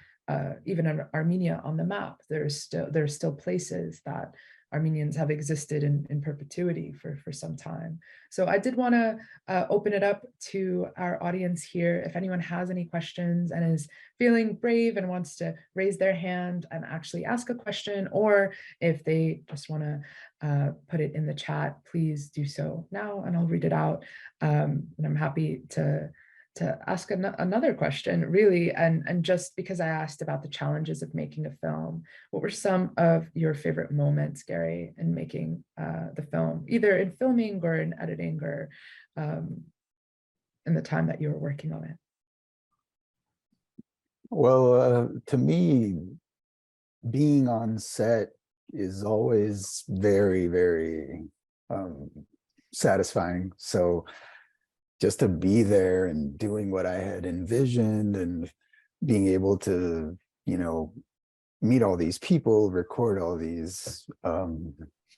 even in Armenia on the map, there's still places that Armenians have existed in perpetuity for some time. So I did want to open it up to our audience here. If anyone has any questions and is feeling brave and wants to raise their hand and actually ask a question, or if they just want to put it in the chat, please do so now and I'll read it out. And I'm happy to ask another question, really, and just because I asked about the challenges of making a film, what were some of your favorite moments, Gary, in making the film, either in filming or in editing or in the time that you were working on it? Well, to me, being on set is always very, very satisfying. So just to be there and doing what I had envisioned and being able to, you know, meet all these people, record all these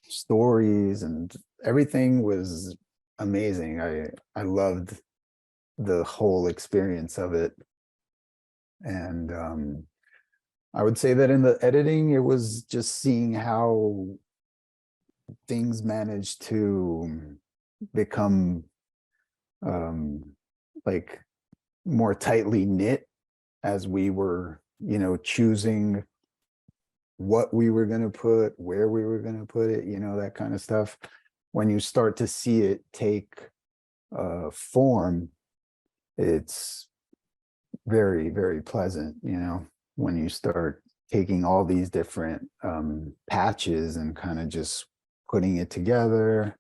stories, and everything was amazing. I loved the whole experience of it. And I would say that in the editing, it was just seeing how things managed to become like more tightly knit as we were, you know, choosing what we were going to put, where we were going to put it, you know, that kind of stuff. When you start to see it take form, it's very, very pleasant, you know, when you start taking all these different patches and kind of just putting it together.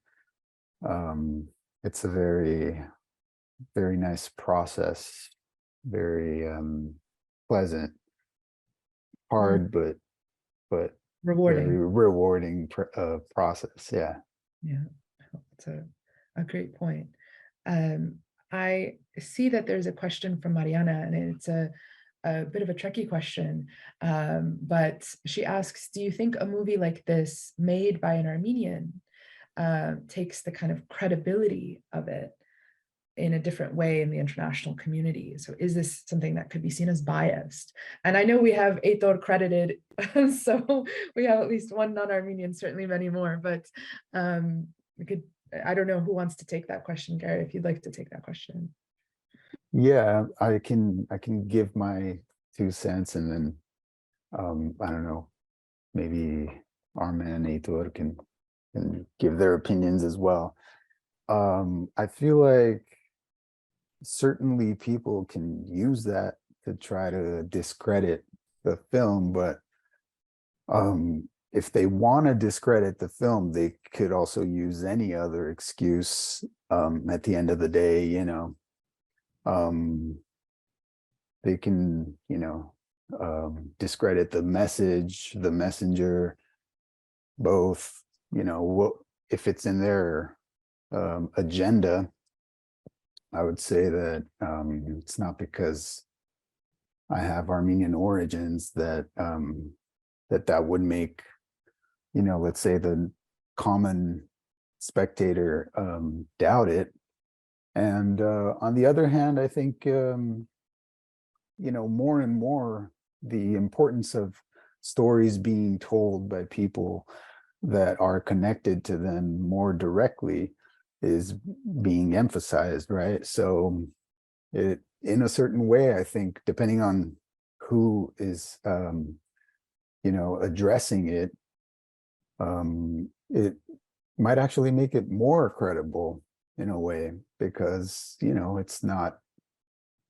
It's a very, very nice process, very pleasant, hard, but Rewarding. very rewarding process. Yeah. Yeah, that's a great point. I see that there's a question from Mariana, and it's a bit of a tricky question, but she asks, do you think a movie like this made by an Armenian takes the kind of credibility of it in a different way in the international community? So is this something that could be seen as biased? And I know we have Heitor credited, so we have at least one non-Armenian, certainly many more, but we could, I don't know who wants to take that question, Gary, if you'd like to take that question. Yeah, I can give my 2 cents, and then I don't know, maybe Armen and Heitor can give their opinions as well. I feel like certainly people can use that to try to discredit the film, but if they want to discredit the film, they could also use any other excuse at the end of the day, you know. They can, you know, discredit the message, the messenger, both, you know, what if it's in their agenda. I would say that it's not because I have Armenian origins that that would make, you know, let's say the common spectator doubt it. And on the other hand, I think, you know, more and more the importance of stories being told by people that are connected to them more directly is being emphasized, right? So it, in a certain way, I think, depending on who is, you know, addressing it, it might actually make it more credible in a way, because, you know, it's not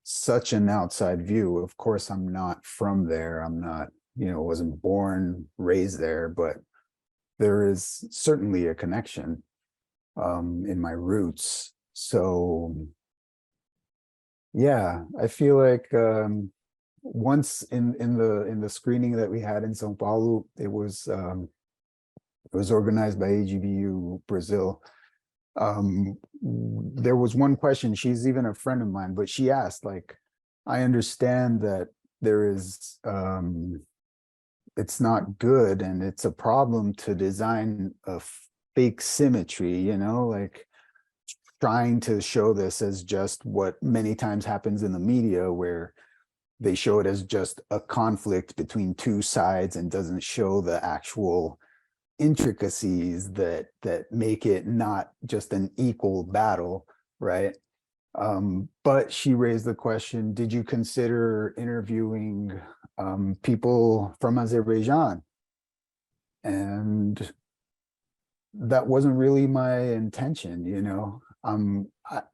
such an outside view. Of course, I'm not from there. I'm not, you know, wasn't born, raised there, but there is certainly a connection in my roots. So yeah, I feel like once in the screening that we had in São Paulo, it was organized by AGVU Brazil. There was one question, she's even a friend of mine, but she asked, like, I understand that there is it's not good and it's a problem to design a fake symmetry, you know, like trying to show this as just what many times happens in the media, where they show it as just a conflict between two sides and doesn't show the actual intricacies that make it not just an equal battle, right? But she raised the question, did you consider interviewing people from Azerbaijan? And that wasn't really my intention, you know.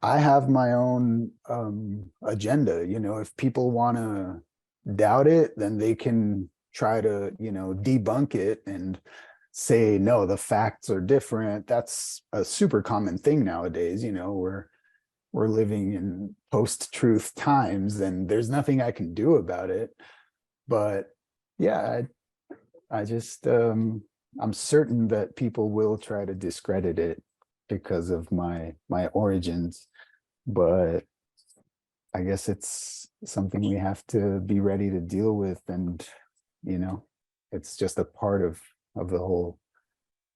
I have my own agenda, you know. If people want to doubt it, then they can try to, you know, debunk it and say, no, the facts are different. That's a super common thing nowadays, you know. We're living in post-truth times, and there's nothing I can do about it. But yeah, I just I'm certain that people will try to discredit it because of my origins, but I guess it's something we have to be ready to deal with, and you know, it's just a part of the whole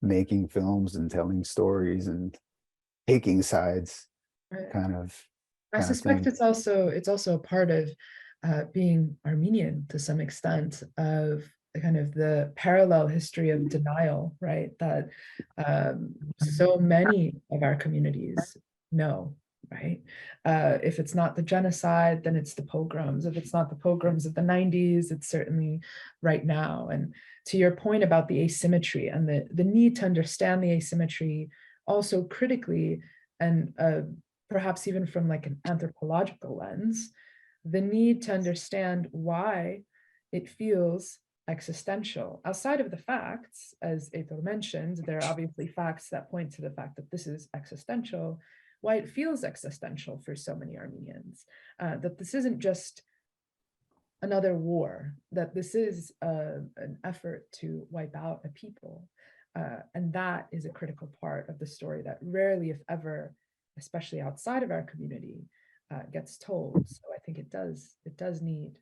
making films and telling stories and taking sides, kind of. I suspect thing. it's also a part of being Armenian to some extent, of the kind of the parallel history of denial, right? That so many of our communities know, right? If it's not the genocide, then it's the pogroms. If it's not the pogroms of the 90s, it's certainly right now. And to your point about the asymmetry and the need to understand the asymmetry also critically, and perhaps even from like an anthropological lens, the need to understand why it feels existential. Outside of the facts, as Heitor mentioned, there are obviously facts that point to the fact that this is existential, why it feels existential for so many Armenians, that this isn't just another war, that this is an effort to wipe out a people. And that is a critical part of the story that rarely, if ever, especially outside of our community, gets told. So I think it does need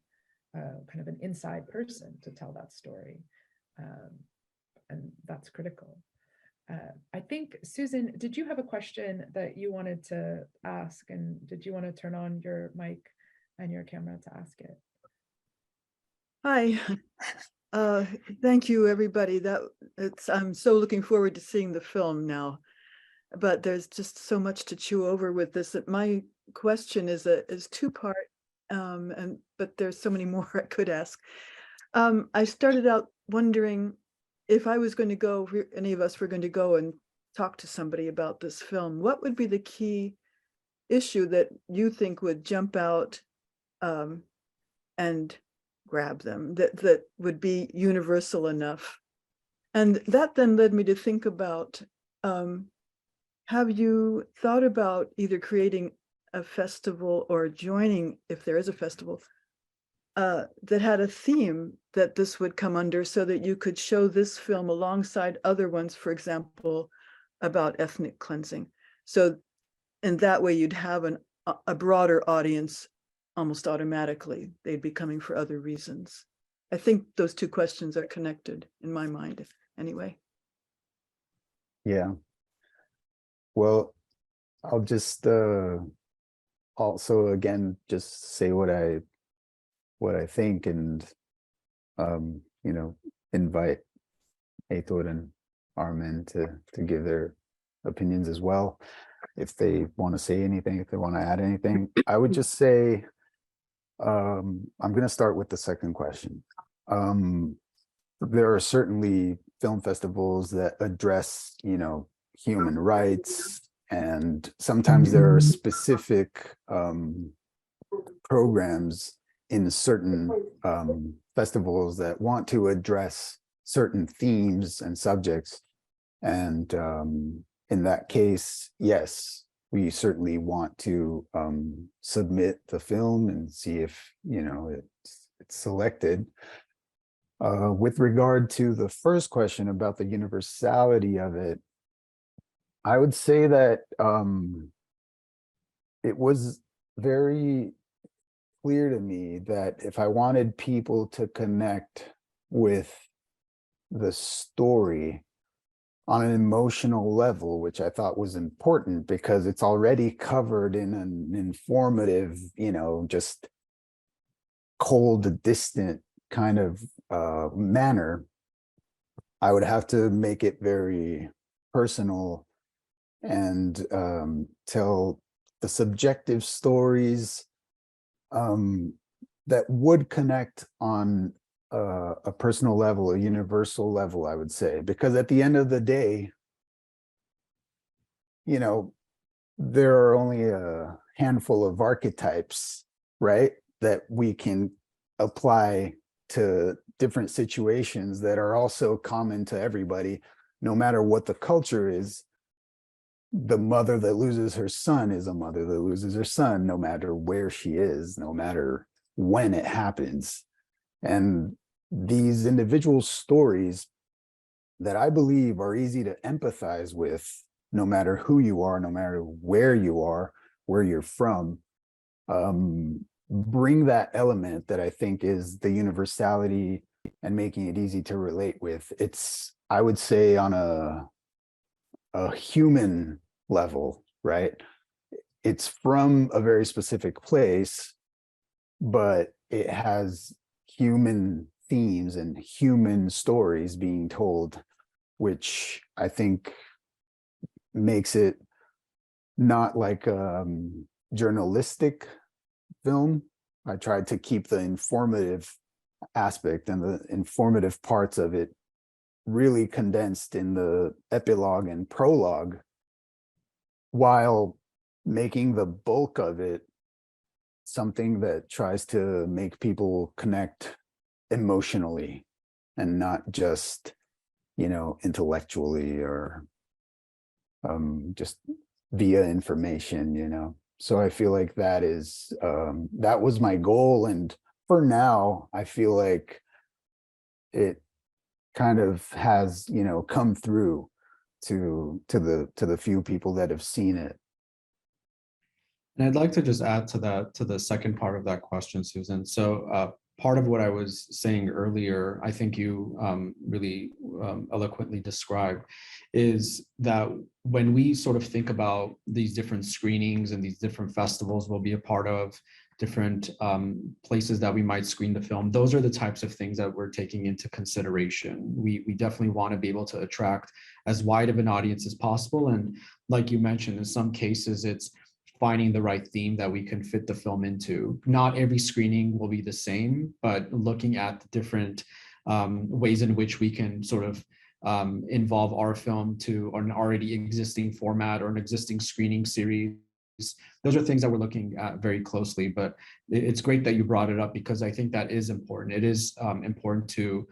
kind of an inside person to tell that story. And that's critical. I think, Susan, did you have a question that you wanted to ask? And did you want to turn on your mic and your camera to ask it? Hi. Thank you, everybody. I'm so looking forward to seeing the film now, but there's just so much to chew over with this that my question is two-part, but there's so many more I could ask. I started out wondering if I was going to go, if any of us were going to go and talk to somebody about this film, what would be the key issue that you think would jump out and grab them, that would be universal enough? And that then led me to think about, have you thought about either creating a festival or joining, if there is a festival, that had a theme that this would come under, so that you could show this film alongside other ones, for example, about ethnic cleansing. So in that way, you'd have a broader audience almost automatically. They'd be coming for other reasons. I think those two questions are connected in my mind, anyway. Yeah. Well, I'll just also again just say what I think, and invite Heitor and Armen to give their opinions as well, if they want to say anything, if they want to add anything. I would just say, I'm going to start with the second question. There are certainly film festivals that address, human rights, and sometimes there are specific programs in certain festivals that want to address certain themes and subjects. And in that case, yes, we certainly want to submit the film and see if, it's selected. With regard to the first question about the universality of it, I would say that it was very clear to me that if I wanted people to connect with the story on an emotional level, which I thought was important because it's already covered in an informative, just cold, distant kind of manner, I would have to make it very personal and tell the subjective stories that would connect on a personal level, a universal level, I would say, because at the end of the day, there are only a handful of archetypes, right, that we can apply to different situations that are also common to everybody, no matter what the culture is. The mother that loses her son is a mother that loses her son, no matter where she is, no matter when it happens. And these individual stories that I believe are easy to empathize with, no matter who you are, no matter where you are, where you're from, bring that element that I think is the universality and making it easy to relate with. It's, I would say, on a human level, right? It's from a very specific place, but it has human themes and human stories being told, which I think makes it not like journalistic film. I tried to keep the informative aspect and the informative parts of it really condensed in the epilogue and prologue, while making the bulk of it something that tries to make people connect emotionally and not just, you know, intellectually or just via information, you know. So I feel like that is that was my goal, and for now I feel like it kind of has, you know, come through to the few people that have seen it. And I'd like to just add to that, to the second part of that question, Susan. So part of what I was saying earlier, I think you really eloquently described, is that when we sort of think about these different screenings and these different festivals we'll be a part of, different places that we might screen the film, those are the types of things that we're taking into consideration. We definitely want to be able to attract as wide of an audience as possible. And like you mentioned, in some cases, it's finding the right theme that we can fit the film into. Not every screening will be the same, but looking at the different ways in which we can sort of involve our film to an already existing format or an existing screening series. Those are things that we're looking at very closely, but it's great that you brought it up, because I think that is important. It is important to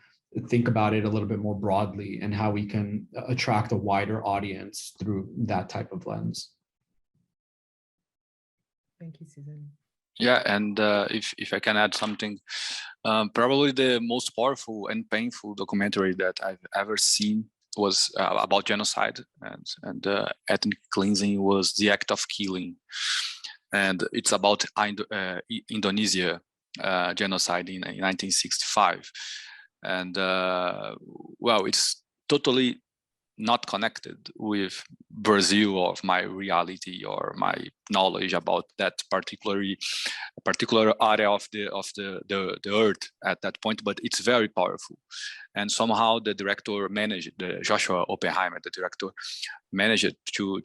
think about it a little bit more broadly and how we can attract a wider audience through that type of lens. Thank you, Susan. Yeah, and if I can add something, probably the most powerful and painful documentary that I've ever seen was about genocide and ethnic cleansing, was The Act of Killing. And it's about Indonesia genocide in 1965. And well, it's totally not connected with Brazil or my reality or my knowledge about that particular area of the earth at that point, but it's very powerful. And somehow the director managed, Joshua Oppenheimer, the director, managed to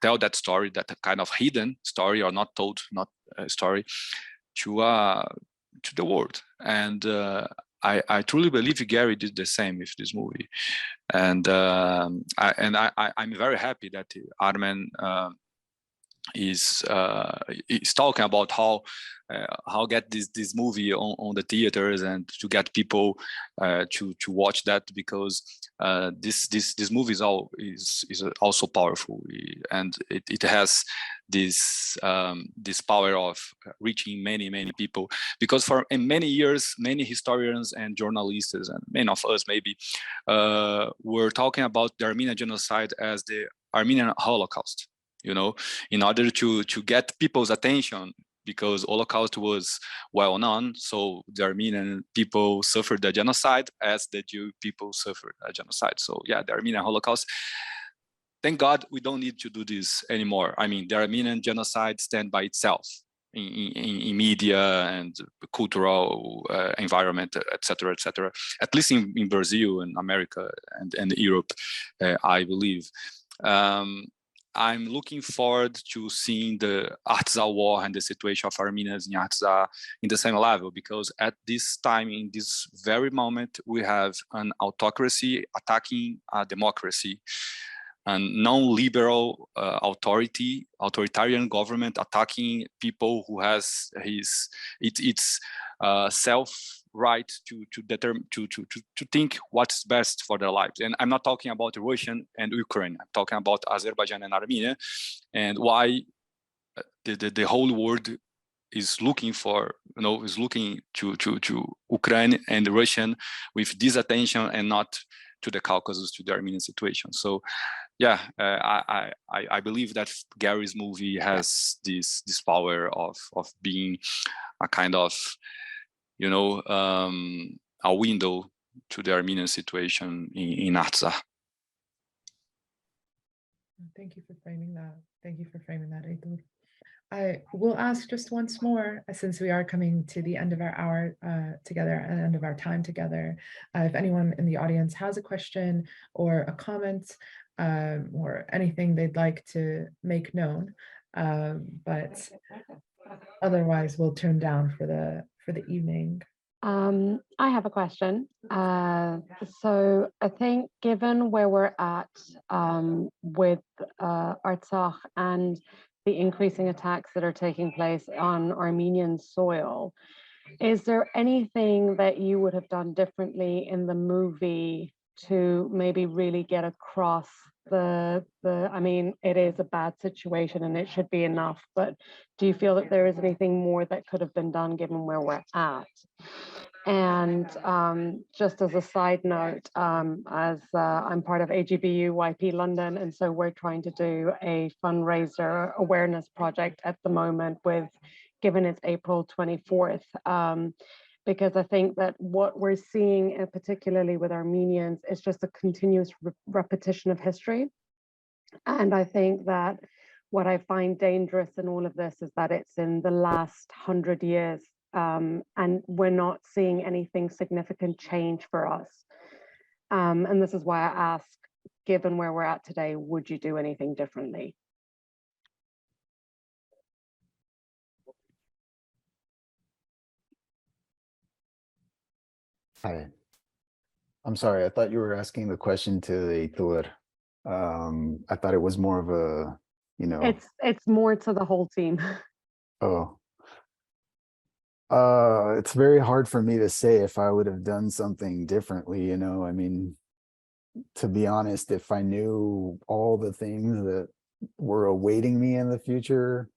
tell that story, that kind of hidden story or not told story, to the world. And I truly believe Gary did the same with this movie, and I'm very happy that Armen is talking about how get this movie on the theaters and to get people to watch that, because this movie is also powerful, and it has this power of reaching many people, because for many years many historians and journalists and many of us maybe were talking about the Armenian genocide as the Armenian Holocaust, you know, in order to get people's attention, because Holocaust was well known. So the Armenian people suffered the genocide as the Jew people suffered a genocide. So yeah, the Armenian Holocaust. Thank God we don't need to do this anymore. I mean, the Armenian genocide stands by itself in media and cultural environment, etc., etc. At least in Brazil and America and Europe, I believe. I'm looking forward to seeing the Artsakh war and the situation of Armenians in Artsakh in the same level, because at this time, in this very moment, we have an autocracy attacking a democracy, a non-liberal authoritarian government attacking people who has its self right to think what's best for their lives. And I'm not talking about Russia and Ukraine. I'm talking about Azerbaijan and Armenia, and why the whole world is looking for, you know, is looking to Ukraine and Russia with this attention, and not to the Caucasus, to the Armenian situation. So yeah, I believe that Gary's movie has this power of being a kind of, you know, a window to the Armenian situation in Artsakh. Thank you for framing that. Thank you for framing that, Heitor. I will ask just once more, since we are coming to the end of our hour together and end of our time together, if anyone in the audience has a question or a comment or anything they'd like to make known, but otherwise we'll turn down for the evening. I have a question. So I think given where we're at with Artsakh and the increasing attacks that are taking place on Armenian soil, is there anything that you would have done differently in the movie to maybe really get across I mean, it is a bad situation and it should be enough, but do you feel that there is anything more that could have been done given where we're at? And just as a side note, as I'm part of AGBU YP London, and so we're trying to do a fundraiser awareness project at the moment given it's April 24th, because I think that what we're seeing, particularly with Armenians, is just a continuous repetition of history. And I think that what I find dangerous in all of this is that it's in the last 100 years. And we're not seeing anything significant change for us. And this is why I ask, given where we're at today, would you do anything differently? Hi. I'm sorry, I thought you were asking the question to Heitor. I thought it was more of a, It's more to the whole team. Oh. It's very hard for me to say if I would have done something differently, I mean, to be honest, if I knew all the things that were awaiting me in the future,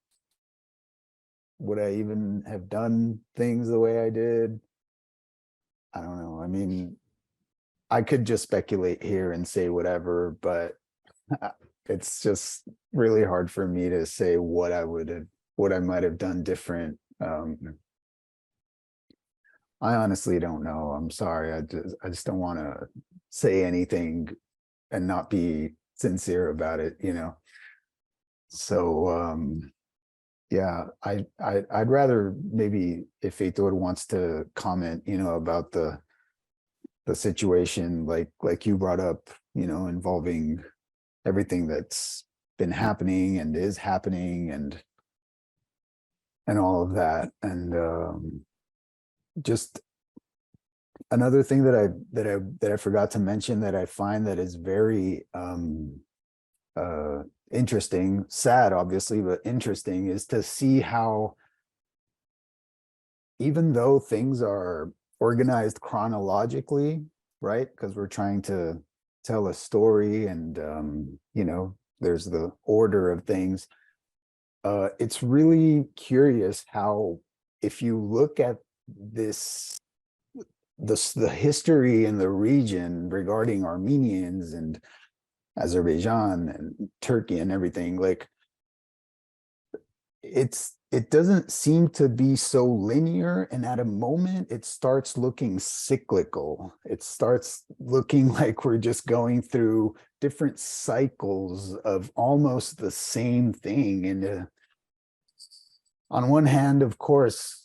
would I even have done things the way I did? I don't know. I mean, I could just speculate here and say whatever, but it's just really hard for me to say what I might have done different. I honestly don't know. I'm sorry. I just don't want to say anything and not be sincere about it, So yeah, I'd rather maybe if Heitor wants to comment, about the situation like you brought up, involving everything that's been happening and is happening and all of that. And just another thing that I forgot to mention that I find that is very interesting, sad obviously, but interesting, is to see how even though things are organized chronologically, right? Because we're trying to tell a story and there's the order of things. It's really curious how, if you look at the history in the region regarding Armenians and Azerbaijan and Turkey and everything, like it doesn't seem to be so linear, and at a moment it starts looking cyclical. It starts looking like we're just going through different cycles of almost the same thing. And on one hand, of course,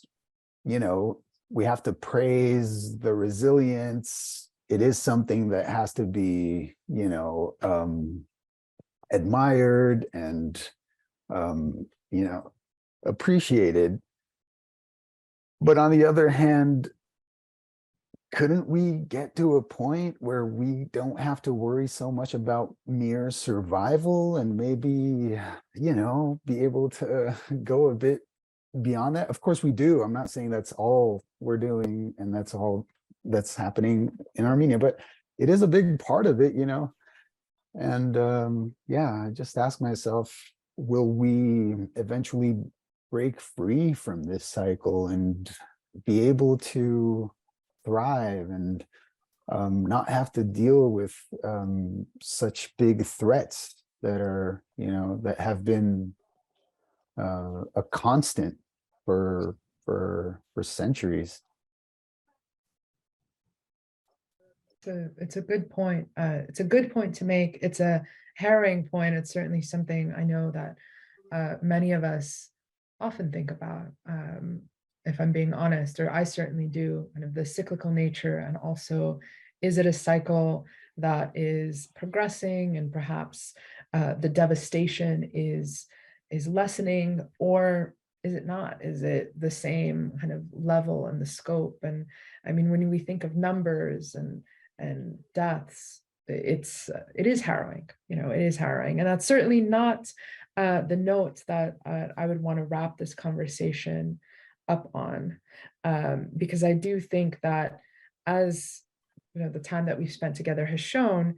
we have to praise the resilience. It is something that has to be, admired and, appreciated. But on the other hand, couldn't we get to a point where we don't have to worry so much about mere survival and maybe, be able to go a bit beyond that? Of course we do. I'm not saying that's all we're doing and that's all that's happening in Armenia, but it is a big part of it, And yeah, I just ask myself, will we eventually break free from this cycle and be able to thrive and not have to deal with such big threats that are, that have been a constant for centuries. It's a good point. It's a good point to make. It's a harrowing point. It's certainly something I know that many of us often think about, if I'm being honest, or I certainly do, kind of the cyclical nature, and also, is it a cycle that is progressing, and perhaps the devastation is lessening, or is it not? Is it the same kind of level and the scope? And I mean, when we think of numbers and deaths, it is harrowing. It is harrowing, and that's certainly not the note that I would want to wrap this conversation up on, because I do think that, as the time that we've spent together has shown,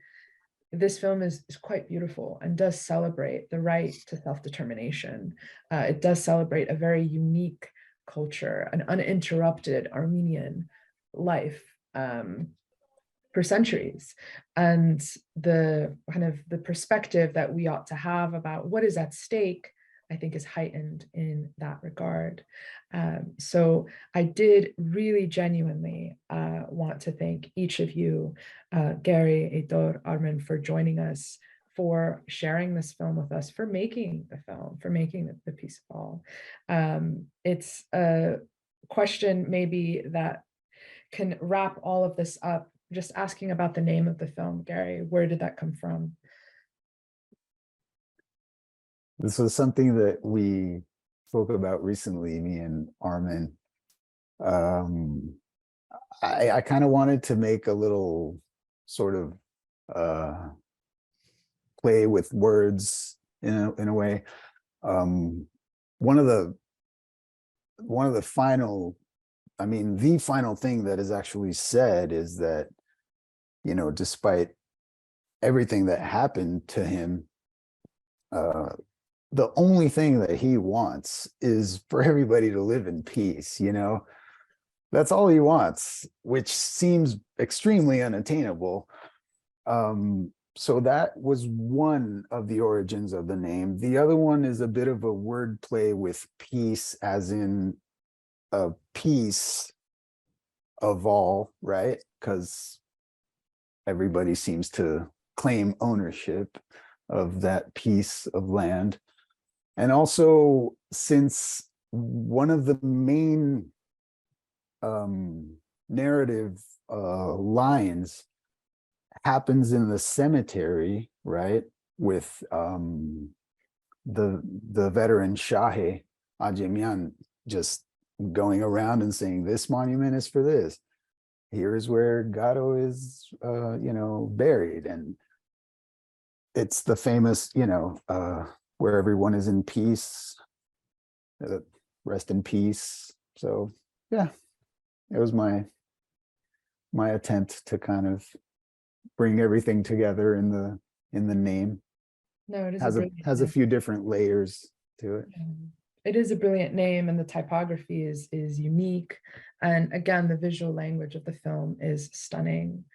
this film is quite beautiful and does celebrate the right to self-determination. It does celebrate a very unique culture, an uninterrupted Armenian life for centuries, and the kind of the perspective that we ought to have about what is at stake, I think, is heightened in that regard. So I did really genuinely want to thank each of you, Gary, Heitor, Armen, for joining us, for sharing this film with us, for making the film, for making the piece of all. It's a question maybe that can wrap all of this up, just asking about the name of the film. Gary, where did that come from? This was something that we spoke about recently, me and Armen. I kind of wanted to make a little sort of play with words in a way. One of the final, the final thing that is actually said is that, despite everything that happened to him, the only thing that he wants is for everybody to live in peace. That's all he wants, which seems extremely unattainable. So that was one of the origins of the name. The other one is a bit of a word play with peace, as in a piece of all, right? Because everybody seems to claim ownership of that piece of land. And also, since one of the main narrative lines happens in the cemetery, right, with the veteran Shahe Ajemian just going around and saying, this monument is for this. Here's where Gado is, buried. And it's the famous, where everyone is in peace, rest in peace. So yeah, it was my attempt to kind of bring everything together in the name. No, it is has a few different layers to it. It is a brilliant name, and the typography is unique. And again, the visual language of the film is stunning.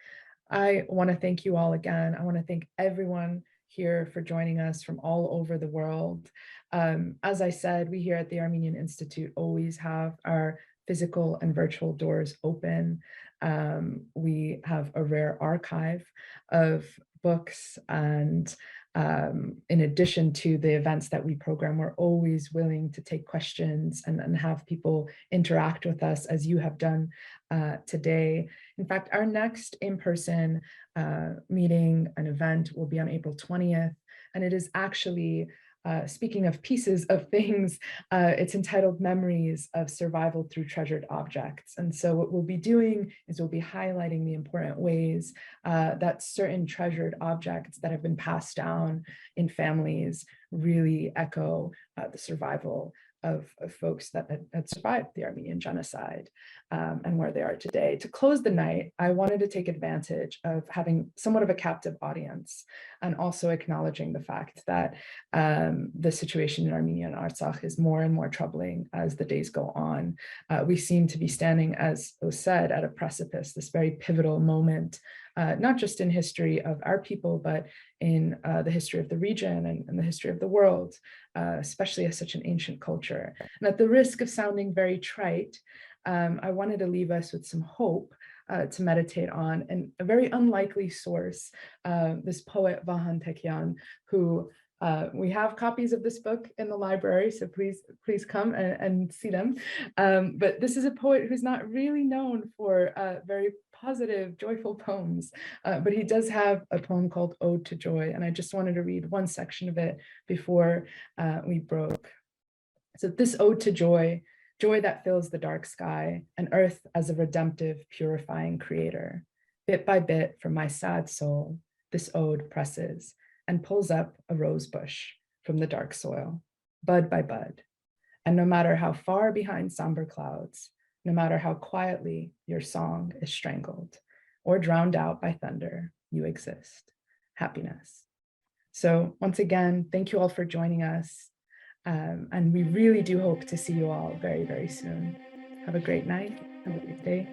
I want to thank you all again. I want to thank everyone here for joining us from all over the world. As I said, we here at the Armenian Institute always have our physical and virtual doors open. We have a rare archive of books, and in addition to the events that we program, we're always willing to take questions and have people interact with us, as you have done today. In fact, our next in-person meeting and event will be on April 20th, and it is actually, speaking of pieces of things, it's entitled Memories of Survival Through Treasured Objects. And so what we'll be doing is we'll be highlighting the important ways that certain treasured objects that have been passed down in families really echo the survival of folks that had survived the Armenian Genocide, and where they are today. To close the night, I wanted to take advantage of having somewhat of a captive audience, and also acknowledging the fact that the situation in Armenia and Artsakh is more and more troubling as the days go on. We seem to be standing, as was said, at a precipice, this very pivotal moment, not just in history of our people, but in the history of the region and the history of the world, especially as such an ancient culture. And at the risk of sounding very trite, I wanted to leave us with some hope to meditate on, and a very unlikely source, this poet Vahan Tekian, who We have copies of this book in the library, so please come and see them. But this is a poet who's not really known for very positive, joyful poems, but he does have a poem called Ode to Joy, and I just wanted to read one section of it before we broke. So this ode to joy, joy that fills the dark sky, and earth as a redemptive, purifying creator. Bit by bit from my sad soul, this ode presses and pulls up a rose bush from the dark soil, bud by bud. And no matter how far behind somber clouds, no matter how quietly your song is strangled or drowned out by thunder, you exist. Happiness. So once again, thank you all for joining us. And we really do hope to see you all very, very soon. Have a great night. Have a great day.